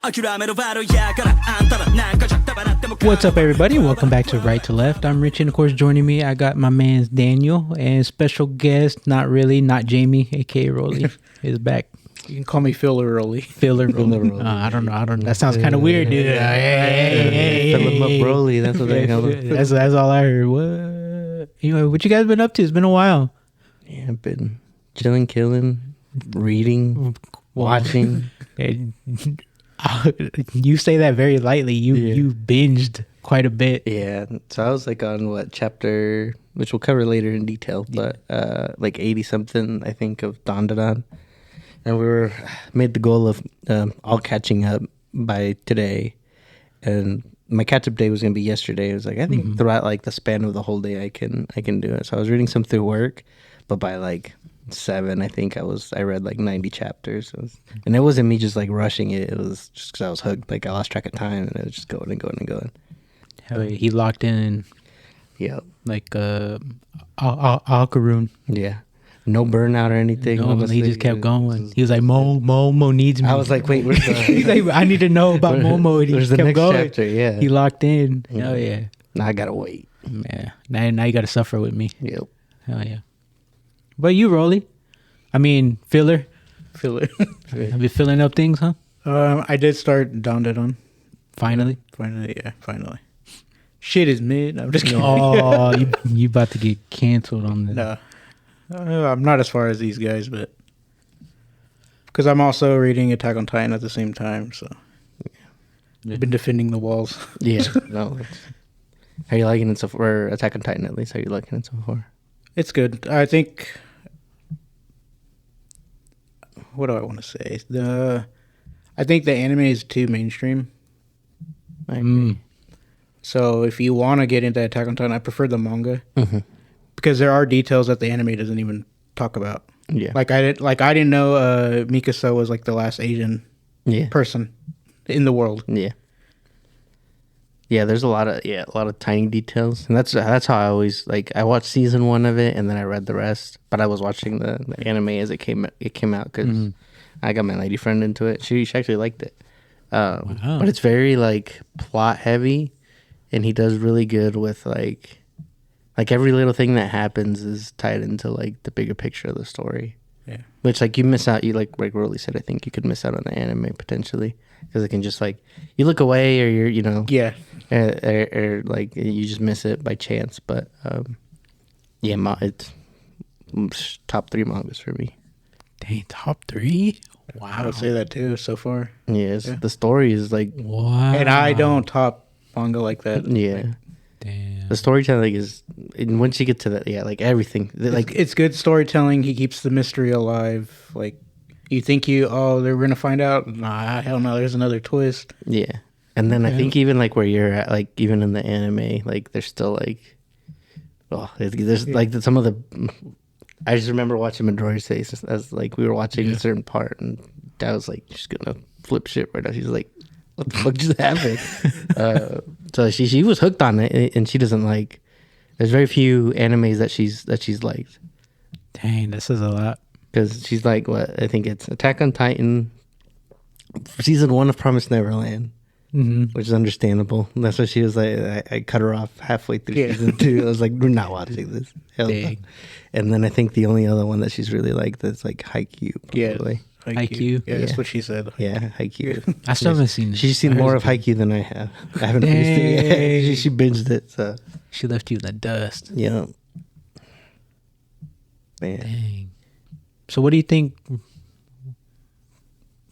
What's up, everybody? Welcome back to Right to Left. I'm Richie, and of course, joining me, I got my man Daniel, and special guest, not Jamie, aka Rollie, is back. You can call me Filler Rollie. Filler Rollie. I don't know. That sounds kind of weird, dude. Hey, Fill him up, Rollie. That's what they call it. That's all I heard. What? Anyway, what you guys been up to? It's been a while. Yeah, I've been chilling, killing, reading, watching. You say that very lightly. You binged quite a bit. Yeah, so I was like on chapter, which we'll cover later in detail, but like 80 something, I think, of Dandadan, and we made the goal of all catching up by today, and my catch up day was gonna be yesterday. It was like I think throughout like the span of the whole day I can do it. So I was reading some through work, but by like 7, I think I read like 90 chapters, and it wasn't me just like rushing it. It was just because I was hooked. Like I lost track of time, and it was just going and going and going. He locked in. Yeah, like Alcaroon. Yeah, no burnout or anything. No, he just kept going. He was like, Momo needs me. I was like, wait, where's the? He's like, I need to know about Momo. And he where's just the kept next going. chapter? Yeah, he locked in. Oh yeah. Now I gotta wait. Yeah. Now you gotta suffer with me. Yep. Hell yeah. But you, Rollie. I mean, Filler. Have you filling up things, huh? I did start Dandadan. Finally. Finally. Shit is mid. I'm just kidding. Oh, you about to get canceled on this. No. I'm not as far as these guys, but because I'm also reading Attack on Titan at the same time, so I've been defending the walls. Yeah. No. How are you liking it so far? Or Attack on Titan, at least. How are you liking it so far? It's good. I think. What do I want to say? I think the anime is too mainstream. So if you want to get into Attack on Titan, I prefer the manga because there are details that the anime doesn't even talk about. Yeah, I didn't know Mikasa was like the last Asian person in the world. Yeah, there's a lot of tiny details, and that's how I always like. I watched season 1 of it, and then I read the rest. But I was watching the anime as it came out because I got my lady friend into it. She actually liked it, wow. But it's very like plot heavy, and he does really good with like every little thing that happens is tied into like the bigger picture of the story. Yeah, which like you miss out. You like Rollie said, I think you could miss out on the anime potentially. Because it can just like you look away or you're or like you just miss it by chance. But it's top 3 mangas for me. Dang, top 3? Wow, I would say that too so far. Yes, the story is like wow, and I don't top manga like that. Yeah, like, damn. The storytelling is, and once you get to that, like everything, like it's good storytelling. He keeps the mystery alive. Like. You think they're gonna find out? Nah, hell no. There's another twist. Yeah, and then I think even like where you're at, like even in the anime, like there's still like, there's like some of the. I just remember watching Midori's face as like we were watching a certain part, and Dad was like, "She's gonna flip shit right now." She's like, "What the fuck just happened?" So she was hooked on it, and she doesn't like. There's very few animes that she's liked. Dang, this is a lot. Because she's like, what? I think it's Attack on Titan, season 1 of Promised Neverland, which is understandable. And that's why she was like, I cut her off halfway through season 2. I was like, we're not watching this. Hell no. And then I think the only other one that she's really liked is like Haikyuu. Probably. Yeah, Haikyuu. Yeah, that's what she said. Yeah, Haikyuu. I still haven't seen it. She's seen more of Haikyuu than I have. I haven't finished it yet. She binged it. So she left you in the dust. Yeah. Man. Dang. So what do you think?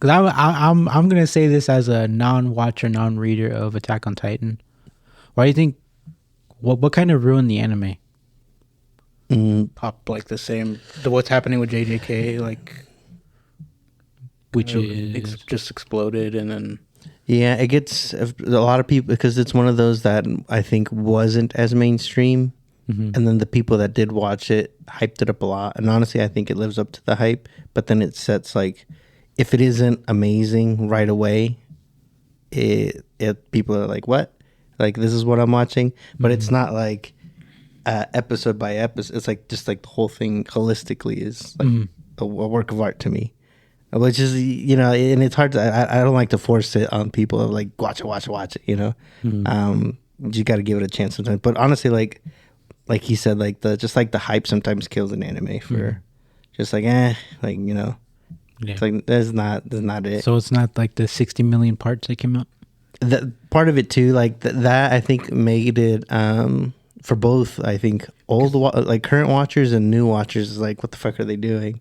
Because I'm gonna say this as a non-watcher, non-reader of Attack on Titan. Why do you think? What kind of ruined the anime? Pop like the same. What's happening with JJK? Like, which is just exploded, and then it gets a lot of people because it's one of those that I think wasn't as mainstream. And then the people that did watch it hyped it up a lot. And honestly, I think it lives up to the hype. But then it sets like, if it isn't amazing right away, people are like, what? Like, this is what I'm watching. But it's not like episode by episode. It's like just like the whole thing holistically is like a work of art to me. which is, you know, and it's hard to, I don't like to force it on people of like, watch it, you know. You got to give it a chance sometimes. But honestly, like he said, like the hype sometimes kills an anime for just like, like, you know, it's like, that's not it. So it's not like the 60 million parts that came out? That part of it too, like that I think made it, for both, I think old like current watchers and new watchers is like, what the fuck are they doing?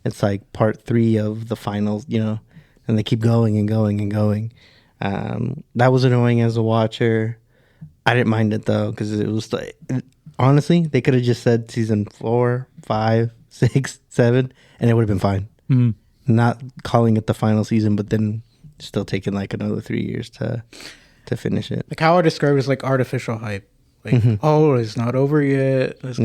It's like part 3 of the finals, you know, and they keep going and going and going. That was annoying as a watcher. I didn't mind it though, because it was like, honestly, they could have just said season 4, 5, 6, 7, and it would have been fine. Not calling it the final season, but then still taking like another 3 years to finish it. Like how I describe it is like artificial hype. Like, oh, it's not over yet. Let's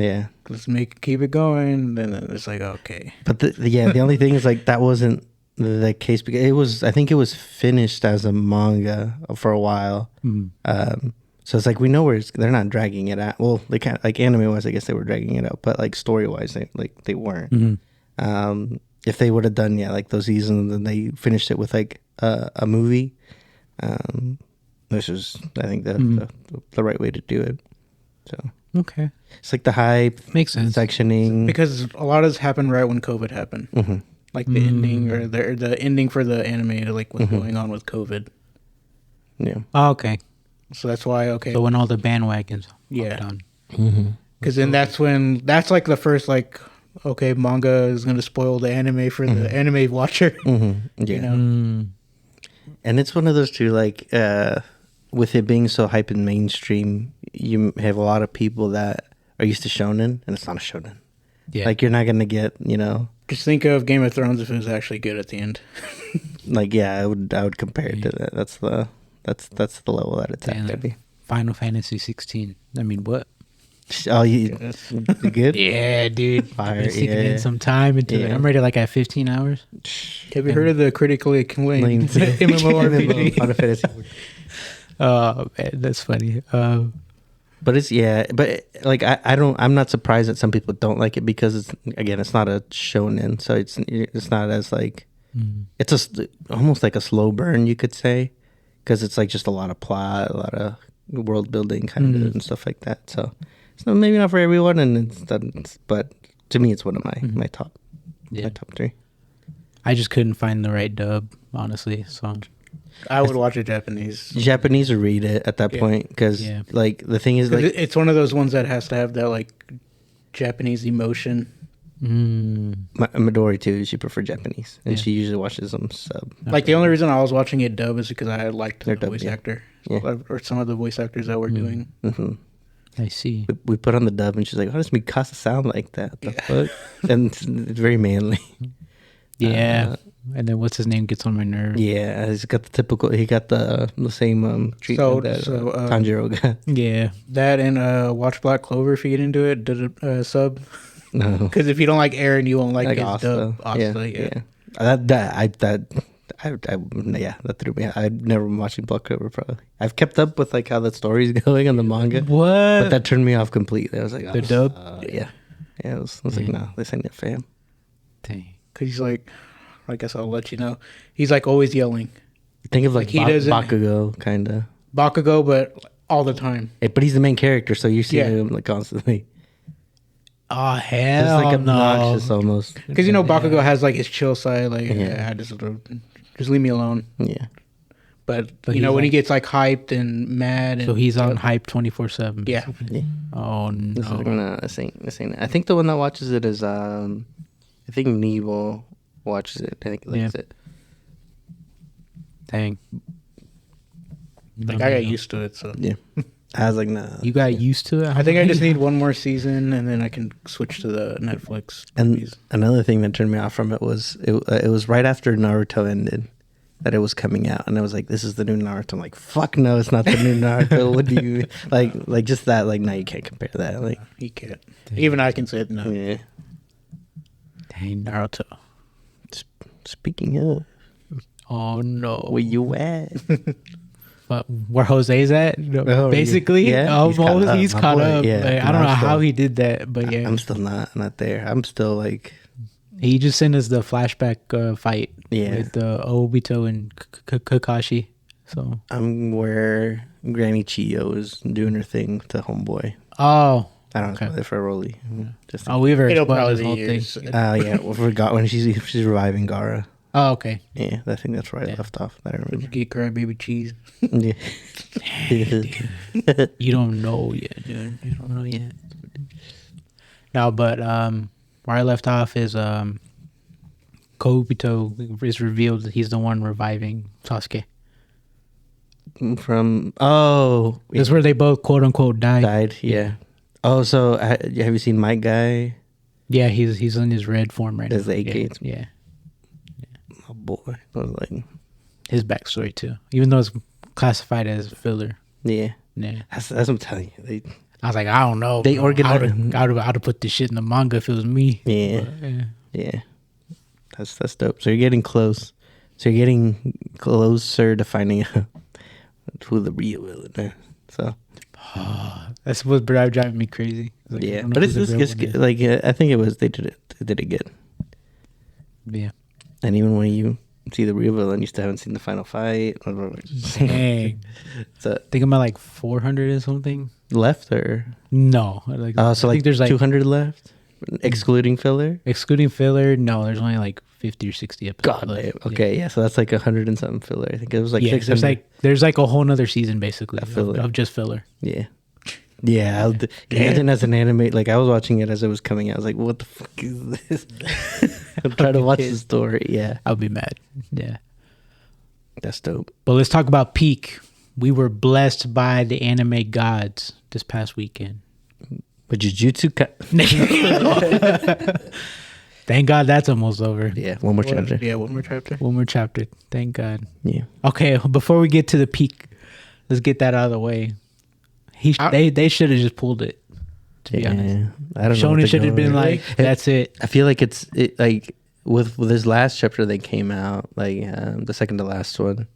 keep it going. Then it's like, okay. But the only thing is like that wasn't the case, because I think it was finished as a manga for a while. So it's like, we know they're not dragging it out. Well, they can't, like anime wise, I guess they were dragging it out, but like story wise, they weren't. If they would have done like those seasons, then they finished it with like a movie. This was, I think, the right way to do it. So okay, it's like the hype, makes sense, sectioning, because a lot of this happened right when COVID happened. Like the ending or the ending for the anime, like what's going on with COVID. Yeah. Oh, okay. So that's why So when all the bandwagons on. Mm-hmm. Because then that's like the first like, okay, manga is going to spoil the anime for the anime watcher. Yeah. You know? And it's one of those two, like, with it being so hype and mainstream, you have a lot of people that are used to shonen, and it's not a shonen. Yeah. Like, you're not going to get, you know. Just think of Game of Thrones if it was actually good at the end. Like, yeah, I would compare it to that. That's the level that it's at, maybe. Final Fantasy 16. I mean, what? Oh, you good? Yeah, dude. Fire. Been sinking in some time into it. I'm ready like at 15 hours. Have you heard of the critically acclaimed MMORPG? Final Fantasy. Oh man, that's funny. But it's but like I'm not surprised that some people don't like it, because it's not a shonen, so it's not as like it's almost like a slow burn, you could say, because it's like just a lot of plot, a lot of world building kind of and stuff like that. So maybe not for everyone, but to me it's one of my top my top 3. I just couldn't find the right dub, honestly. So I would watch it Japanese or read it at that point, because like the thing is, like, it's one of those ones that has to have that like Japanese emotion. Midori too, she preferred Japanese, and she usually watches them sub. Like the only reason I was watching it dub is because I liked the voice dub, actor or some of the voice actors that were doing. I see. We put on the dub, and she's like, "How does Mikasa sound like that? The fuck?" And it's very manly. Yeah. And then what's his name gets on my nerves. Yeah, he's got the typical. He got the same treatment that Tanjiro got. Yeah, that and watch Black Clover if you get into it. Did a sub. No, because if you don't like Aaron, you won't like his Asta. dub. Asta, yeah. That threw me. I've never been watching Black Clover. Probably I've kept up with like how the story's going on the manga. What? But that turned me off completely. I was like, the dub. Yeah. I was like, no, this ain't it, fam. Dang. Because he's like, I guess I'll let you know. He's like always yelling. Think of like Bakugo, kind of. Bakugo, but all the time. But he's the main character, so you see him like constantly. Oh hell, it's like obnoxious almost. Because Bakugo has like his chill side, like just leave me alone. Yeah. But when he gets like hyped and mad, so he's on hype 24/7. Yeah. Oh no. This ain't it. I think the one that watches it is I think Nebo watches it. I think he likes it. Dang. I got used to it, so yeah. I was like, nah. You got used to it? I think I just need one more season, and then I can switch to the Netflix. And another thing that turned me off from it was it was right after Naruto ended that it was coming out, and I was like, this is the new Naruto. I'm like, fuck no, it's not the new Naruto. What do you like? Just that, like, no, you can't compare that. Like, you can't. Even I can say it. No. Yeah. Dang, Naruto. Speaking of, oh no, where you at? But where Jose's at, basically, he's caught up. Yeah, like, I don't know how he did that, but yeah, I'm still not there. I'm still like, he just sent us the flashback fight Yeah. with Obito and Kakashi. So I'm where Granny Chiyo is doing her thing to Homeboy. oh I don't know okay. if for Rollie. Just We've already It'll spoiled probably this be whole years. thing. yeah, we forgot when she's reviving Gara. Oh okay. Yeah, I think that's where I Yeah. left off. I don't remember. Get crybaby cheese. Yeah. You don't know yet, dude. You don't know yet. No, but where I left off is Kobito is revealed that he's the one reviving Sasuke. From That's where they both quote unquote died. died. Yeah. Oh, so have you seen Mike Guy? Yeah, he's in his red form right As now. the AK. Yeah. Oh boy, I was like, His backstory too. Even though it's classified as filler. yeah. Yeah. That's what I'm telling you. I was like, I don't know. They bro. organize- I'd have put this shit in the manga if it was me. Yeah. But, yeah. Yeah. That's dope. So you're getting close. So you're getting closer to finding out who the real villain is. So That's what's driving me crazy. Like, I yeah, don't know but who it's the real just one is. like I think it was they did it good. Yeah. And even when you see the real villain, you still haven't seen the final fight. Dang. So I think I'm at like 400 or something. left or No. Like, so I like think there's like 200 left, excluding filler. excluding filler. No, there's only like 50 or 60 episodes. God left. damn. Okay, yeah. So that's like 100 and something filler. I think it was like Yeah, 600. there's like a whole nother season basically Of filler. of just filler. Yeah. Yeah, imagine as an anime, like I was watching it as it was coming out. I was like, "What the fuck is this?" I'm trying to watch the story. Yeah, I'll be mad. Yeah. that's dope. But let's talk about Peak. We were blessed by the anime gods this past weekend. But Jujutsu, Thank God that's almost over. yeah, one more chapter. Yeah, one more chapter. One more chapter. Thank God. Yeah, Okay, before we get to the Peak, let's get that out of the way. They should have just pulled it. To be honest, I don't know. Shonen should have been like, that's it. I feel like it's like with this last chapter that came out, like the second to last one.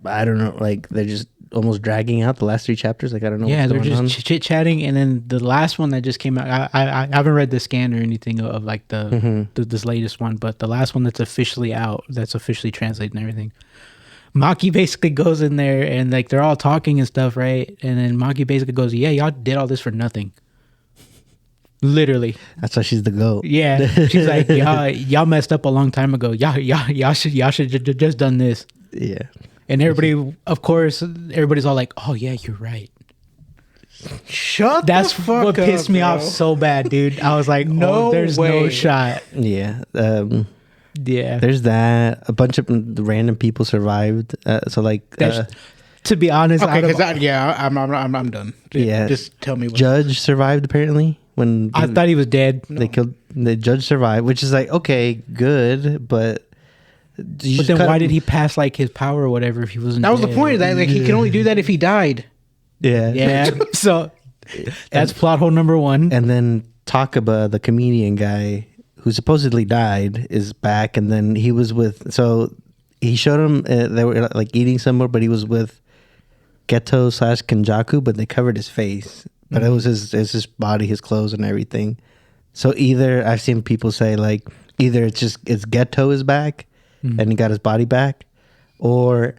I don't know, like they're just almost dragging out the last 3 chapters. Like I don't know. Yeah, what's they're going just chit chatting, and then the last one that just came out. I haven't read the scan or anything of like this latest one, but the last one that's officially out, that's officially translated and everything. Maki basically goes in there and like they're all talking and stuff, right? And then Maki basically goes, "Yeah, y'all did all this for nothing." Literally. That's why she's the GOAT. Yeah, she's like, y'all messed up a long time ago. Y'all should just done this. Yeah. And everybody, of course, everybody's all like, "Oh yeah, you're right." Shut That's the fuck what up, pissed me bro. off so bad, dude. I was like, No there's no way. shot. Yeah. Yeah. There's that. A bunch of random people survived. So like To be honest, Okay, out of- because I'm done. Yeah. just tell me. What Judge survived apparently when I thought he was dead. they killed the judge survived, which is like okay, good, but But then why did he pass like his power or whatever if he wasn't that was the dead? point. That like he can only do that if he died. Yeah, Yeah. So that's plot hole number 1. And then Takaba, the comedian guy who supposedly died, is back, and then he was with. So he showed him they were like eating somewhere, but he was with Geto / Kenjaku, but they covered his face, but it was his body, his clothes, and everything. So either I've seen people say like either it's Geto is back and he got his body back, or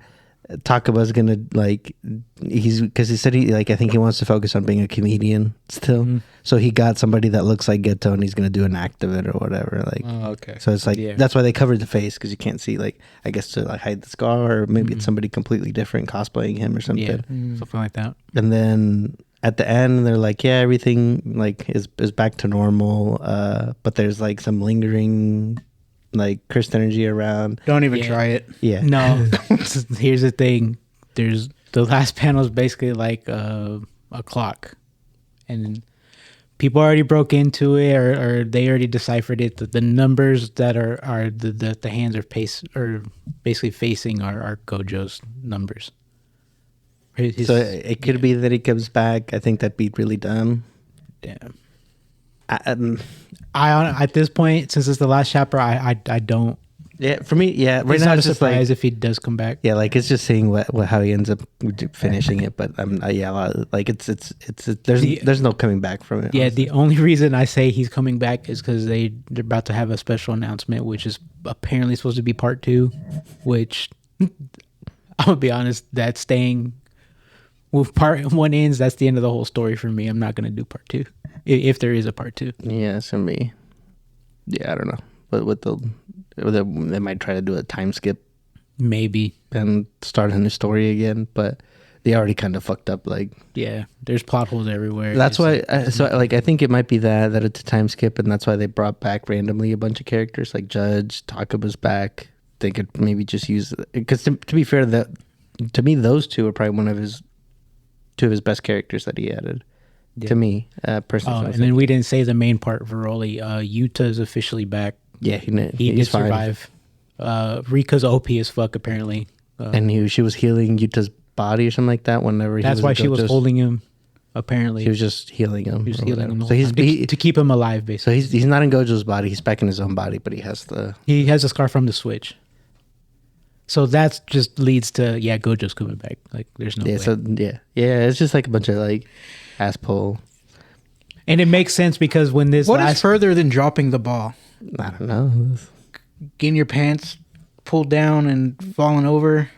Takaba's gonna like because he said he like I think he wants to focus on being a comedian still. So he got somebody that looks like Geto and he's gonna do an act of it or whatever. Like Okay. so it's like Yeah. that's why they covered the face because you can't see like I guess to like hide the scar or maybe it's somebody completely different cosplaying him or something. Yeah. Something like that. And then at the end they're like yeah everything like is back to normal but there's like some lingering like cursed energy around. Don't even Yeah. try it. Yeah. No. Here's the thing. There's the last panel is basically like a clock, and people already broke into it, or they already deciphered it. The numbers that are the hands are basically facing are Gojo's numbers. So it could be that he comes back. I think that'd be really dumb. Damn. I I at this point, since it's the last chapter, I don't Yeah, for me, yeah. Right It's now, not a it's just like, surprise if he does come back. yeah, like it's just seeing how he ends up finishing it. But like there's no coming back from it. Yeah, honestly. the only reason I say he's coming back is because they're about to have a special announcement, which is apparently supposed to be part 2. Which I'm gonna be honest, that's staying. With part 1 ends, that's the end of the whole story for me. I'm not gonna do part 2, if there is a part 2. Yeah, it's gonna be. Yeah, I don't know, but they might try to do a time skip Maybe. and start a new story again, but they already kind of fucked up. Like, Yeah, there's plot holes everywhere. that's why. I think it might be that it's a time skip, and that's why they brought back randomly a bunch of characters like Judge Takaba's back. They could maybe just use, because to be fair, that to me those two are probably two of his best characters that he added. Yeah. To me, personally. And then we didn't say the main part for Rollie. Yuta's officially back. Yeah, he did survive. Rika's OP as fuck apparently, and she was healing Yuta's body or something like that. Whenever that's why she was holding him. Apparently, she was just healing him. He was healing him. So to keep him alive, basically. So he's not in Gojo's body. He's back in his own body, but he has a scar from the switch. So that just leads to Gojo's coming back. Like there's no way. So it's just like a bunch of like ass pull. And it makes sense because when this what is further than dropping the ball? I don't know. Getting your pants pulled down and falling over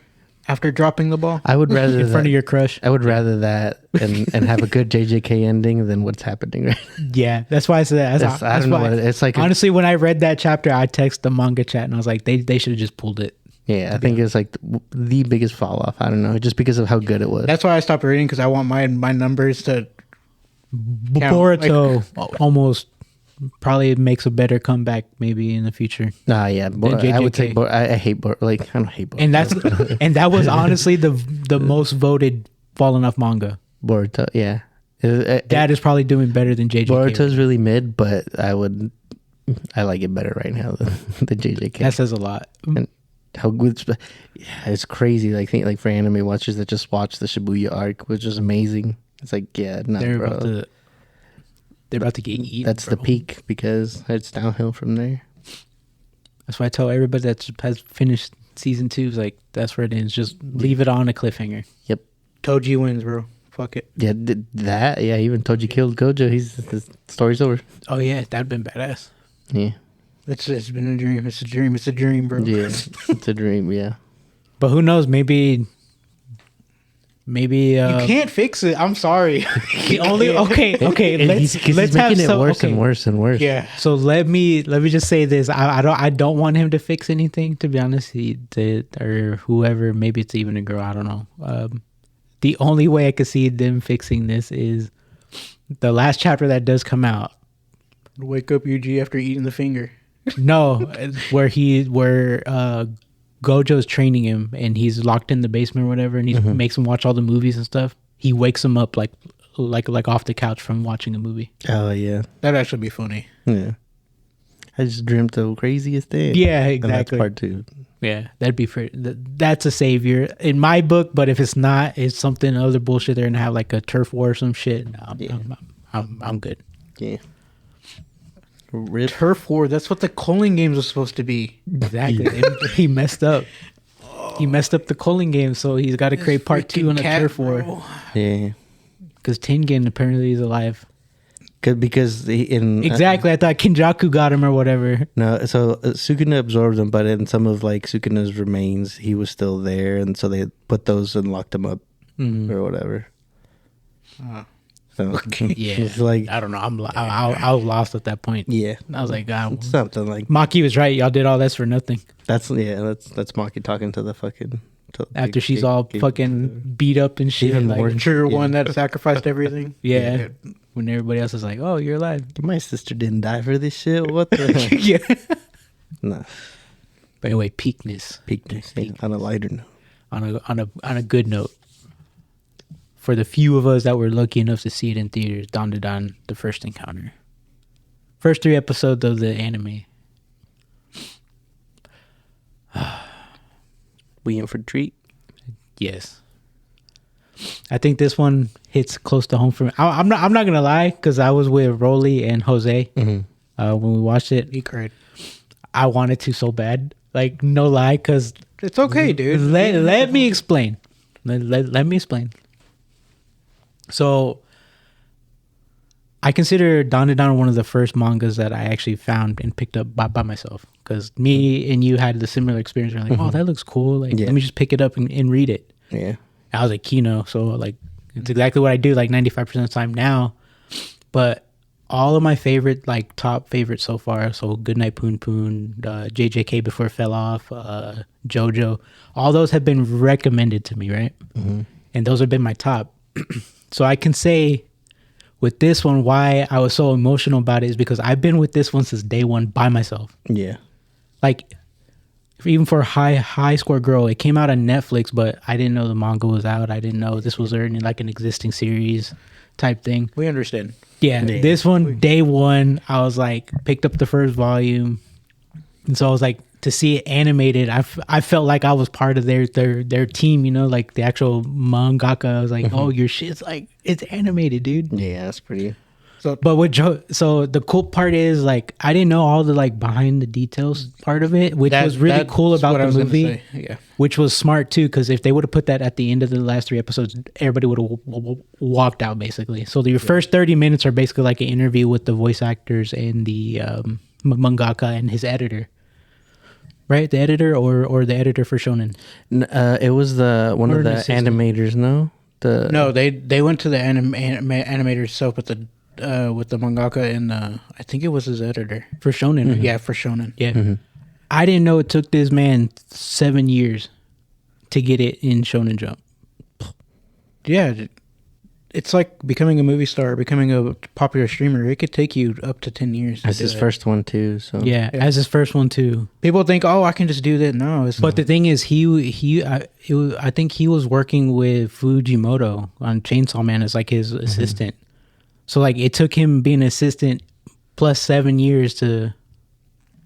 after dropping the ball. I would rather in front of your crush. I would rather that and have a good JJK ending than what's happening right now. Yeah, that's why I said that. I don't know what it's like. Honestly, when I read that chapter, I texted the manga chat and I was like, they should have just pulled it. Yeah, I think it's like the biggest fall off. I don't know, just because of how good it was. That's why I stopped reading, because I want my numbers to. Boruto almost probably makes a better comeback maybe in the future. Yeah, I would say I hate Boruto. Like I don't hate Boruto. And that was honestly the most voted fallen off manga. Boruto, yeah. That is probably doing better than JJK. Boruto's really mid, but I like it better right now than JJK. That says a lot. And how good it's crazy. Like for anime watchers that just watch the Shibuya arc, which is amazing. It's like, they're about to get eaten. That's the peak, because it's downhill from there. That's why I tell everybody that has finished season 2 is like, that's where it ends. Just leave it on a cliffhanger. Yep. Toji wins, bro. Fuck it. Yeah, even Toji killed Gojo. His story's over. Oh yeah, that'd been badass. Yeah. It's been a dream. It's a dream. It's a dream, bro. Yeah, it's a dream. Yeah. But who knows? Maybe you can't fix it. I'm sorry. Okay. Let's making it worse and worse and worse. Yeah. So let me just say this. I don't want him to fix anything. To be honest, or whoever. Maybe it's even a girl. I don't know. The only way I could see them fixing this is the last chapter that does come out. Wake up Yuji after eating the finger. No, where Gojo's training him and he's locked in the basement or whatever, and he makes him watch all the movies and stuff. He wakes him up like off the couch from watching a movie. Oh yeah, that'd actually be funny. Yeah, I just dreamt the craziest thing. Yeah, exactly. And that's part 2. Yeah, that'd be that's a savior in my book. But if it's not, it's something other bullshit. They're gonna have like a turf war or some shit. No, I'm good. Yeah. Rip. Turf war. That's what the Culling games was supposed to be. Exactly. He messed up. He messed up the Culling game, so he's got to create part 2 on a turf war. Yeah. Because Tengen apparently is alive. Because exactly, I thought Kinjaku got him or whatever. No, so Sukuna absorbed him, but in some of like Sukuna's remains, he was still there, and so they put those and locked him up or whatever. So, yeah, it's like, I don't know. I was lost at that point. Yeah, I was like, God, something like Maki was right. Y'all did all this for nothing. That's Maki talking to the fucking after she's all fucking beat up and shit. Even more true one that sacrificed everything. Yeah. When everybody else is like, "Oh, you're alive." My sister didn't die for this shit. What the heck? Yeah. Nah. But anyway, peakness. Yeah, on a lighter note. On a good note. For the few of us that were lucky enough to see it in theaters, Dandadan, The First Encounter. First 3 episodes of the anime. We in for a treat? Yes. I think this one hits close to home for me. I'm not gonna lie, because I was with Rollie and Jose when we watched it. He cried. I wanted to so bad. Like, no lie, because It's okay, dude. let me explain. Let me explain. So, I consider Dandadan one of the first mangas that I actually found and picked up by myself. Because me and you had the similar experience. We're like, oh, that looks cool. Like, let me just pick it up and read it. Yeah. I was like, Kino. So, like, it's exactly what I do, like, 95% of the time now. But all of my favorite, like, top favorites so far, so Goodnight Poon Poon, JJK Before It Fell Off, JoJo, all those have been recommended to me, right? And those have been my top. So I can say with this one, why I was so emotional about it is because I've been with this one since day one by myself. Yeah. Like, even for high score girl, it came out on Netflix, but I didn't know the manga was out. I didn't know this was already like an existing series type thing. We understand. Yeah, this one, day one, I was like, picked up the first volume. And so I was like, to see it animated, I felt like I was part of their team, you know, like the actual mangaka. I was like, oh, your shit's like, it's animated, dude. Yeah, that's pretty. So, but so the cool part is, like, I didn't know all the, like, behind the details part of it, which was really cool about the movie. Yeah. Which was smart too, because if they would have put that at the end of the last 3 episodes, everybody would have walked out basically. So your first 30 minutes are basically like an interview with the voice actors and the mangaka and his editor, right? The editor or the editor for Shonen. It was one of the animators. No, they went to the animator itself with the mangaka and I think it was his editor for Shonen. Yeah, for Shonen. Yeah. I didn't know it took this man 7 years to get it in Shonen Jump. Yeah, it's like becoming a movie star, becoming a popular streamer. It could take you up to 10 years. That's his first one too. So yeah, as his first one too. People think, oh, I can just do that. No, but the thing is, I think he was working with Fujimoto on Chainsaw Man as like his assistant. So like it took him being an assistant plus 7 years to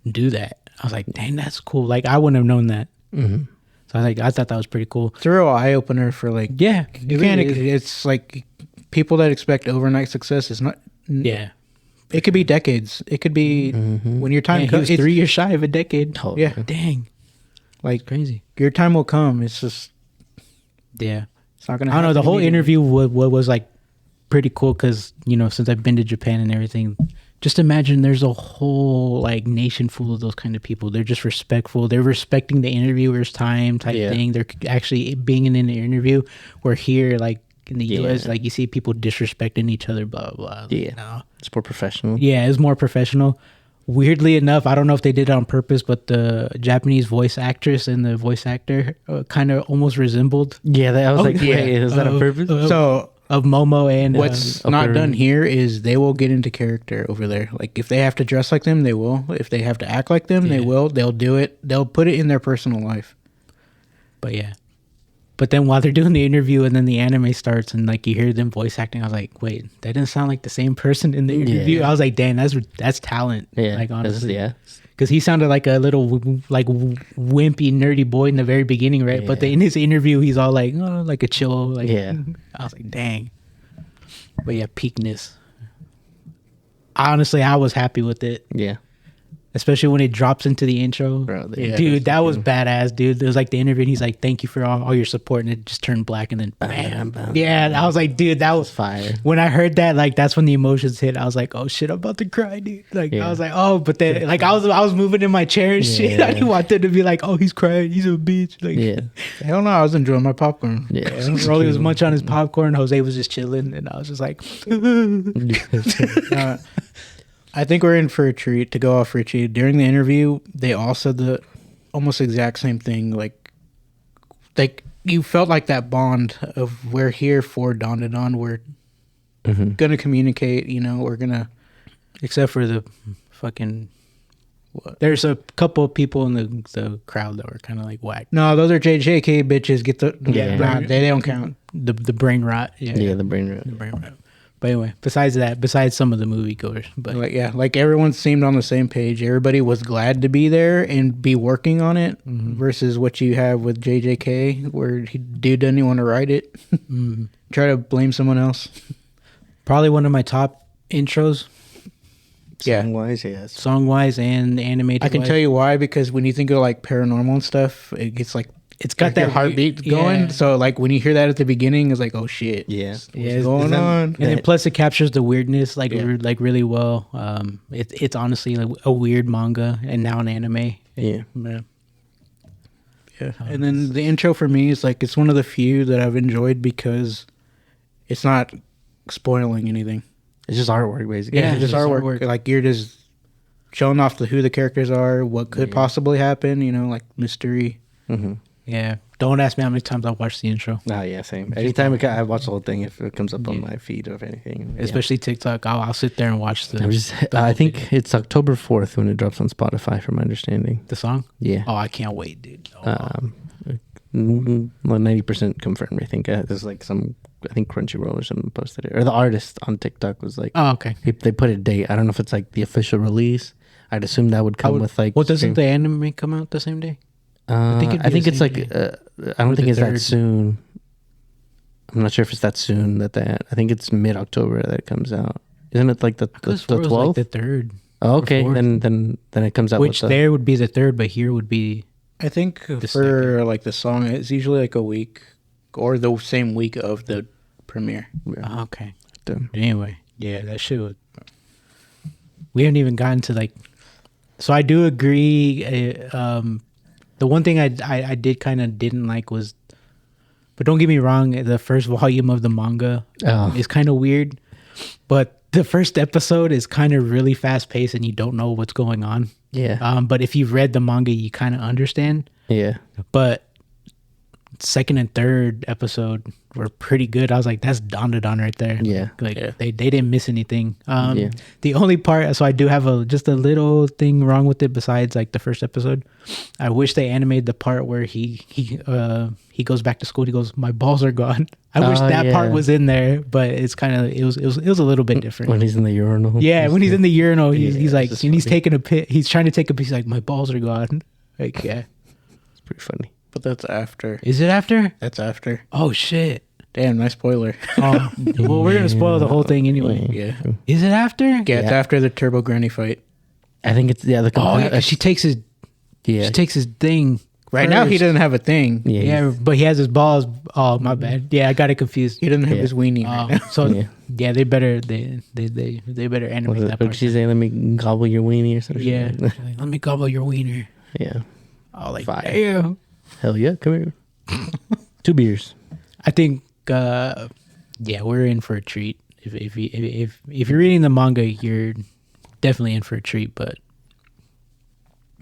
do that. I was like, dang, that's cool. Like, I wouldn't have known that. So I thought that was pretty cool. It's a real eye opener for like, yeah, you can't. It's like people that expect overnight success is not. Yeah, it could be decades. It could be when your time comes. He was 3 years shy of a decade. Oh, yeah, dang, like crazy. Your time will come. It's just yeah. It's not gonna. I don't know. The whole interview was like pretty cool because, you know, since I've been to Japan and everything. Just imagine there's a whole like nation full of those kind of people. They're just respectful. They're respecting the interviewer's time type thing. They're actually being in an interview. Where here, like in the US, like you see people disrespecting each other, blah, blah, blah. Yeah. No. It's more professional. Yeah, it's more professional. Weirdly enough, I don't know if they did it on purpose, but the Japanese voice actress and the voice actor kind of almost resembled. Yeah, I was like, wait, is that on purpose? So of Momo and what's not done here is they will get into character over there. Like if they have to dress like them, they will. If they have to act like them, they will. They'll do it. They'll put it in their personal life. But yeah. But then while they're doing the interview and then the anime starts and like you hear them voice acting, I was like, wait, that didn't sound like the same person in the interview. I was like, damn, that's talent. Yeah, like honestly, yeah. Because he sounded like a little like wimpy nerdy boy in the very beginning, right? But in his interview, he's all like, oh, like a chill, like. Yeah. I was like, dang. But yeah, peakness. Honestly, I was happy with it. Yeah. Especially when it drops into the intro. Bro, dude, that was badass, dude. It was like the interview and he's like, thank you for all your support. And it just turned black and then bam. Yeah, I was like, dude, that was fire. When I heard that, like, that's when the emotions hit. I was like, oh shit, I'm about to cry, dude. Like, I was like, oh, but then, like, I was moving in my chair and shit. I didn't want them to be like, oh, he's crying. He's a bitch. Like, hell no, I was enjoying my popcorn. Yeah. Rollie was munching on his popcorn. Jose was just chilling. And I was just like, I think we're in for a treat. To go off Richie, during the interview, they all said the almost exact same thing. Like you felt like that bond of we're here for Dandadan. We're gonna communicate. You know, we're gonna. Except for the fucking. What? There's a couple of people in the crowd that were kind of like whack. No, those are JJK bitches. Get the they don't count. The brain rot. Yeah, the brain rot. The brain rot. But anyway, besides some of the moviegoers, but like everyone seemed on the same page. Everybody was glad to be there and be working on it, versus what you have with JJK, where dude doesn't even want to write it. Try to blame someone else. Probably one of my top intros. Yeah. Song-wise, yes. Song wise and animated. I can tell you why, because when you think of like paranormal and stuff, it gets like it's got your that heartbeat yeah. going. So like when you hear that at the beginning, it's like, oh shit, Yeah. what's Yeah, going on? And then plus it captures the weirdness like Yeah. like really well. It's honestly like a weird manga and now an anime. Yeah. Yeah. And then the intro for me is like, it's one of the few that I've enjoyed because it's not spoiling anything. It's just artwork, basically. Yeah, it's just artwork. Like you're just showing off who the characters are, what could possibly happen, like mystery. Mm-hmm. Yeah. Don't ask me how many times I watched the intro. Oh, yeah, same. Anytime I watch the whole thing, if it comes up on my feed or anything. Especially TikTok, I'll sit there and watch I think it's October 4th when it drops on Spotify, from my understanding. the song. Yeah. Oh, I can't wait, dude. Well, 90% confirmed, I think. There's like I think Crunchyroll or something posted it. Or the artist on TikTok was like, Oh, okay. they put a date. I don't know if it's like the official release. I'd assume that would come with like. Well, doesn't the anime come out the same day? I think it's like. I don't think it's that third. soon. I'm not sure if it's that soon I think it's mid-October that it comes out. Isn't it like the 12th? Like the third. Oh, okay, fourth. then it comes out. Which there would be the third, but here would be. I think for like the song, it's usually like a week or the same week of the premiere. Oh, okay. Damn. Anyway, yeah, that shit was. We haven't even gotten to like. So I do agree. The one thing I did kind of didn't like was, but don't get me wrong, the first volume of the manga is kind of weird, but the first episode is kind of really fast paced and you don't know what's going on. Yeah. But if you've read the manga, you kind of understand. Yeah. But second and third episode were pretty good. I was like, that's Dandadan right there. Yeah. They didn't miss anything. The only part, so I do have just a little thing wrong with it besides like the first episode. I wish they animated the part where he goes back to school. He goes, my balls are gone. I wish that part was in there, but it's kind of it was a little bit different. When he's in the urinal. Yeah, when he's in the urinal, he's like, it's and he's taking a piss. He's trying to take a piss. He's like, my balls are gone. Like, yeah, It's pretty funny. But that's after. is it after? That's after. Oh shit. Damn, nice spoiler. Oh, well, we're gonna spoil the whole thing anyway. Yeah. Is it after? Yeah, it's after the Turbo Granny fight. I think it's the Oh, yeah, 'cause she takes his thing. Right now, he first. doesn't have a thing. Yeah. Yeah, but he has his balls. Oh, my bad. Yeah, I got it confused. He doesn't have his weenie right now. So Yeah. yeah, they better animate What that did part. she say? Let me gobble your weenie or something. Yeah, like, let me gobble your wiener. Yeah. Oh, like Fire. damn. Hell yeah. Come here. 2 beers. I think yeah, we're in for a treat. If you're reading the manga, you're definitely in for a treat. But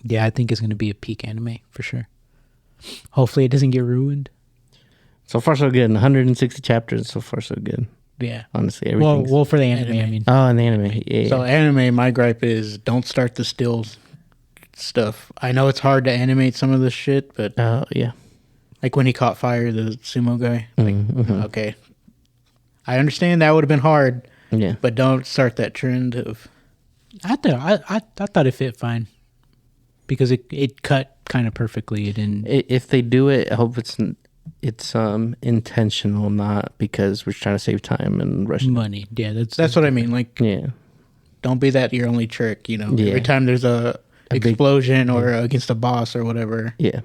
yeah, I think it's gonna be a peak anime for sure. Hopefully, it doesn't get ruined. So far, so good. 160 chapters. So far, so good. Yeah. Honestly, everything. Well, for the anime, I mean. Oh, and the anime. Yeah. So anime, my gripe is don't start the stills stuff. I know it's hard to animate some of this shit, but Yeah. like when he caught fire, the sumo guy. Like, Mhm. okay, I understand that would have been hard, Yeah. but don't start that trend of. I thought it fit fine because it cut kind of perfectly. It didn't. If they do it, I hope it's intentional, not because we're trying to save time and rush. Money. Yeah, That's what I mean. Like, Yeah. don't be that your only trick. Yeah. Every time there's a big- explosion or against a boss or whatever. Yeah.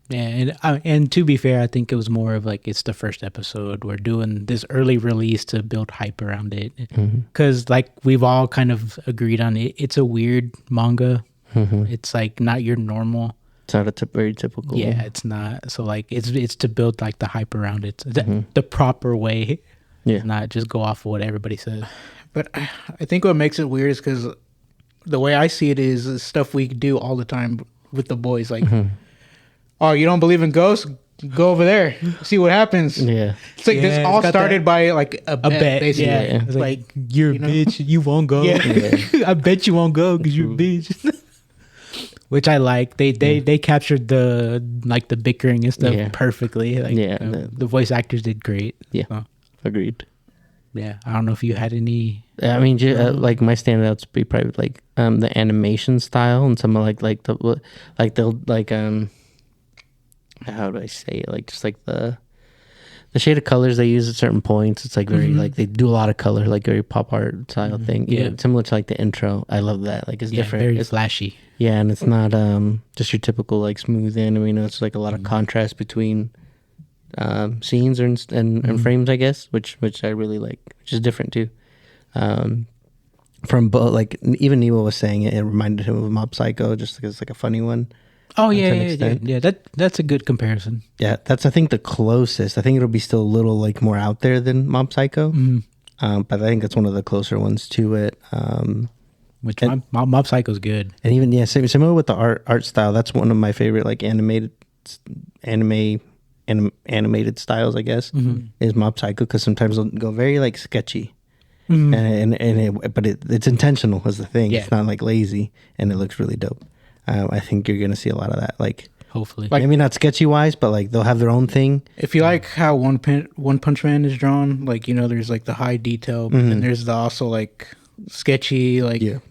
Yeah, and to be fair, I think it was more of like it's the first episode. We're doing this early release to build hype around it because, like, we've all kind of agreed on it. It's a weird manga. It's like not your normal. It's not very typical. Yeah, it's not. So like, it's to build like the hype around it the proper way. Yeah. Not just go off of what everybody says. But I think what makes it weird is because the way I see it is stuff we do all the time with the boys. Like, oh, you don't believe in ghosts? Go over there, see what happens. Yeah. It's like this Yeah, all it's got started by like a bet, basically. Yeah, It's like, like you're a you know? bitch. You won't go. Yeah. I bet you won't go because you're a bitch. Which I like. They captured the bickering and stuff Yeah. perfectly. Like, Yeah, the voice actors did great. Yeah. So, Agreed. yeah. I don't know if you had any. I mean, like my standouts would be probably like the animation style and some of how do I say it? Like just like the The shade of colors they use at certain points, it's like very like they do a lot of color, like very pop art style thing. Yeah, similar to like the intro. I love that. Like it's different. Very it's flashy. Yeah, and it's not just your typical like smooth anime. You know, it's like a lot of contrast between scenes and frames, I guess, which I really like, which is different too. From both, like even Nemo was saying it reminded him of Mob Psycho, just because it's like a funny one. Oh yeah. That's a good comparison. Yeah, that's I think the closest. I think it'll be still a little like more out there than Mob Psycho, but I think that's one of the closer ones to it. Which Mob Psycho's good, and even similar with the art style. That's one of my favorite like animated styles, I guess, is Mob Psycho, because sometimes it'll go very like sketchy, but it's intentional is the thing. It's not like lazy, and it looks really dope. I think you're gonna see a lot of that. Like hopefully, like, maybe not sketchy wise, but like they'll have their own thing. If you like how One Punch Man is drawn, like, you know, there's like the high detail, but then there's the also like sketchy, like you're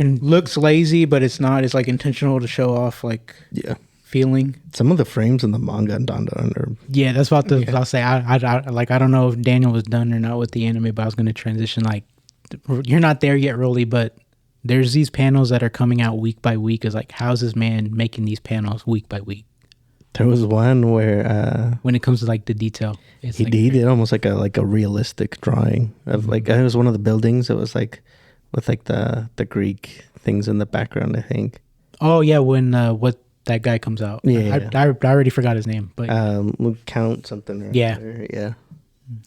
looks lazy, but it's not. It's like intentional to show off like feeling. Some of the frames in the manga and Dandadan are that's what I'll say. I don't know if Daniel was done or not with the anime, but I was going to transition. Like, you're not there yet, Rollie, but there's these panels that are coming out week by week. Is like, how's this man making these panels week by week? There was one where when it comes to like the detail, he did almost like a realistic drawing of like, it was one of the buildings. It was like with like the Greek things in the background, I think. Oh yeah, when what that guy comes out. I already forgot his name, but Count something. Right yeah.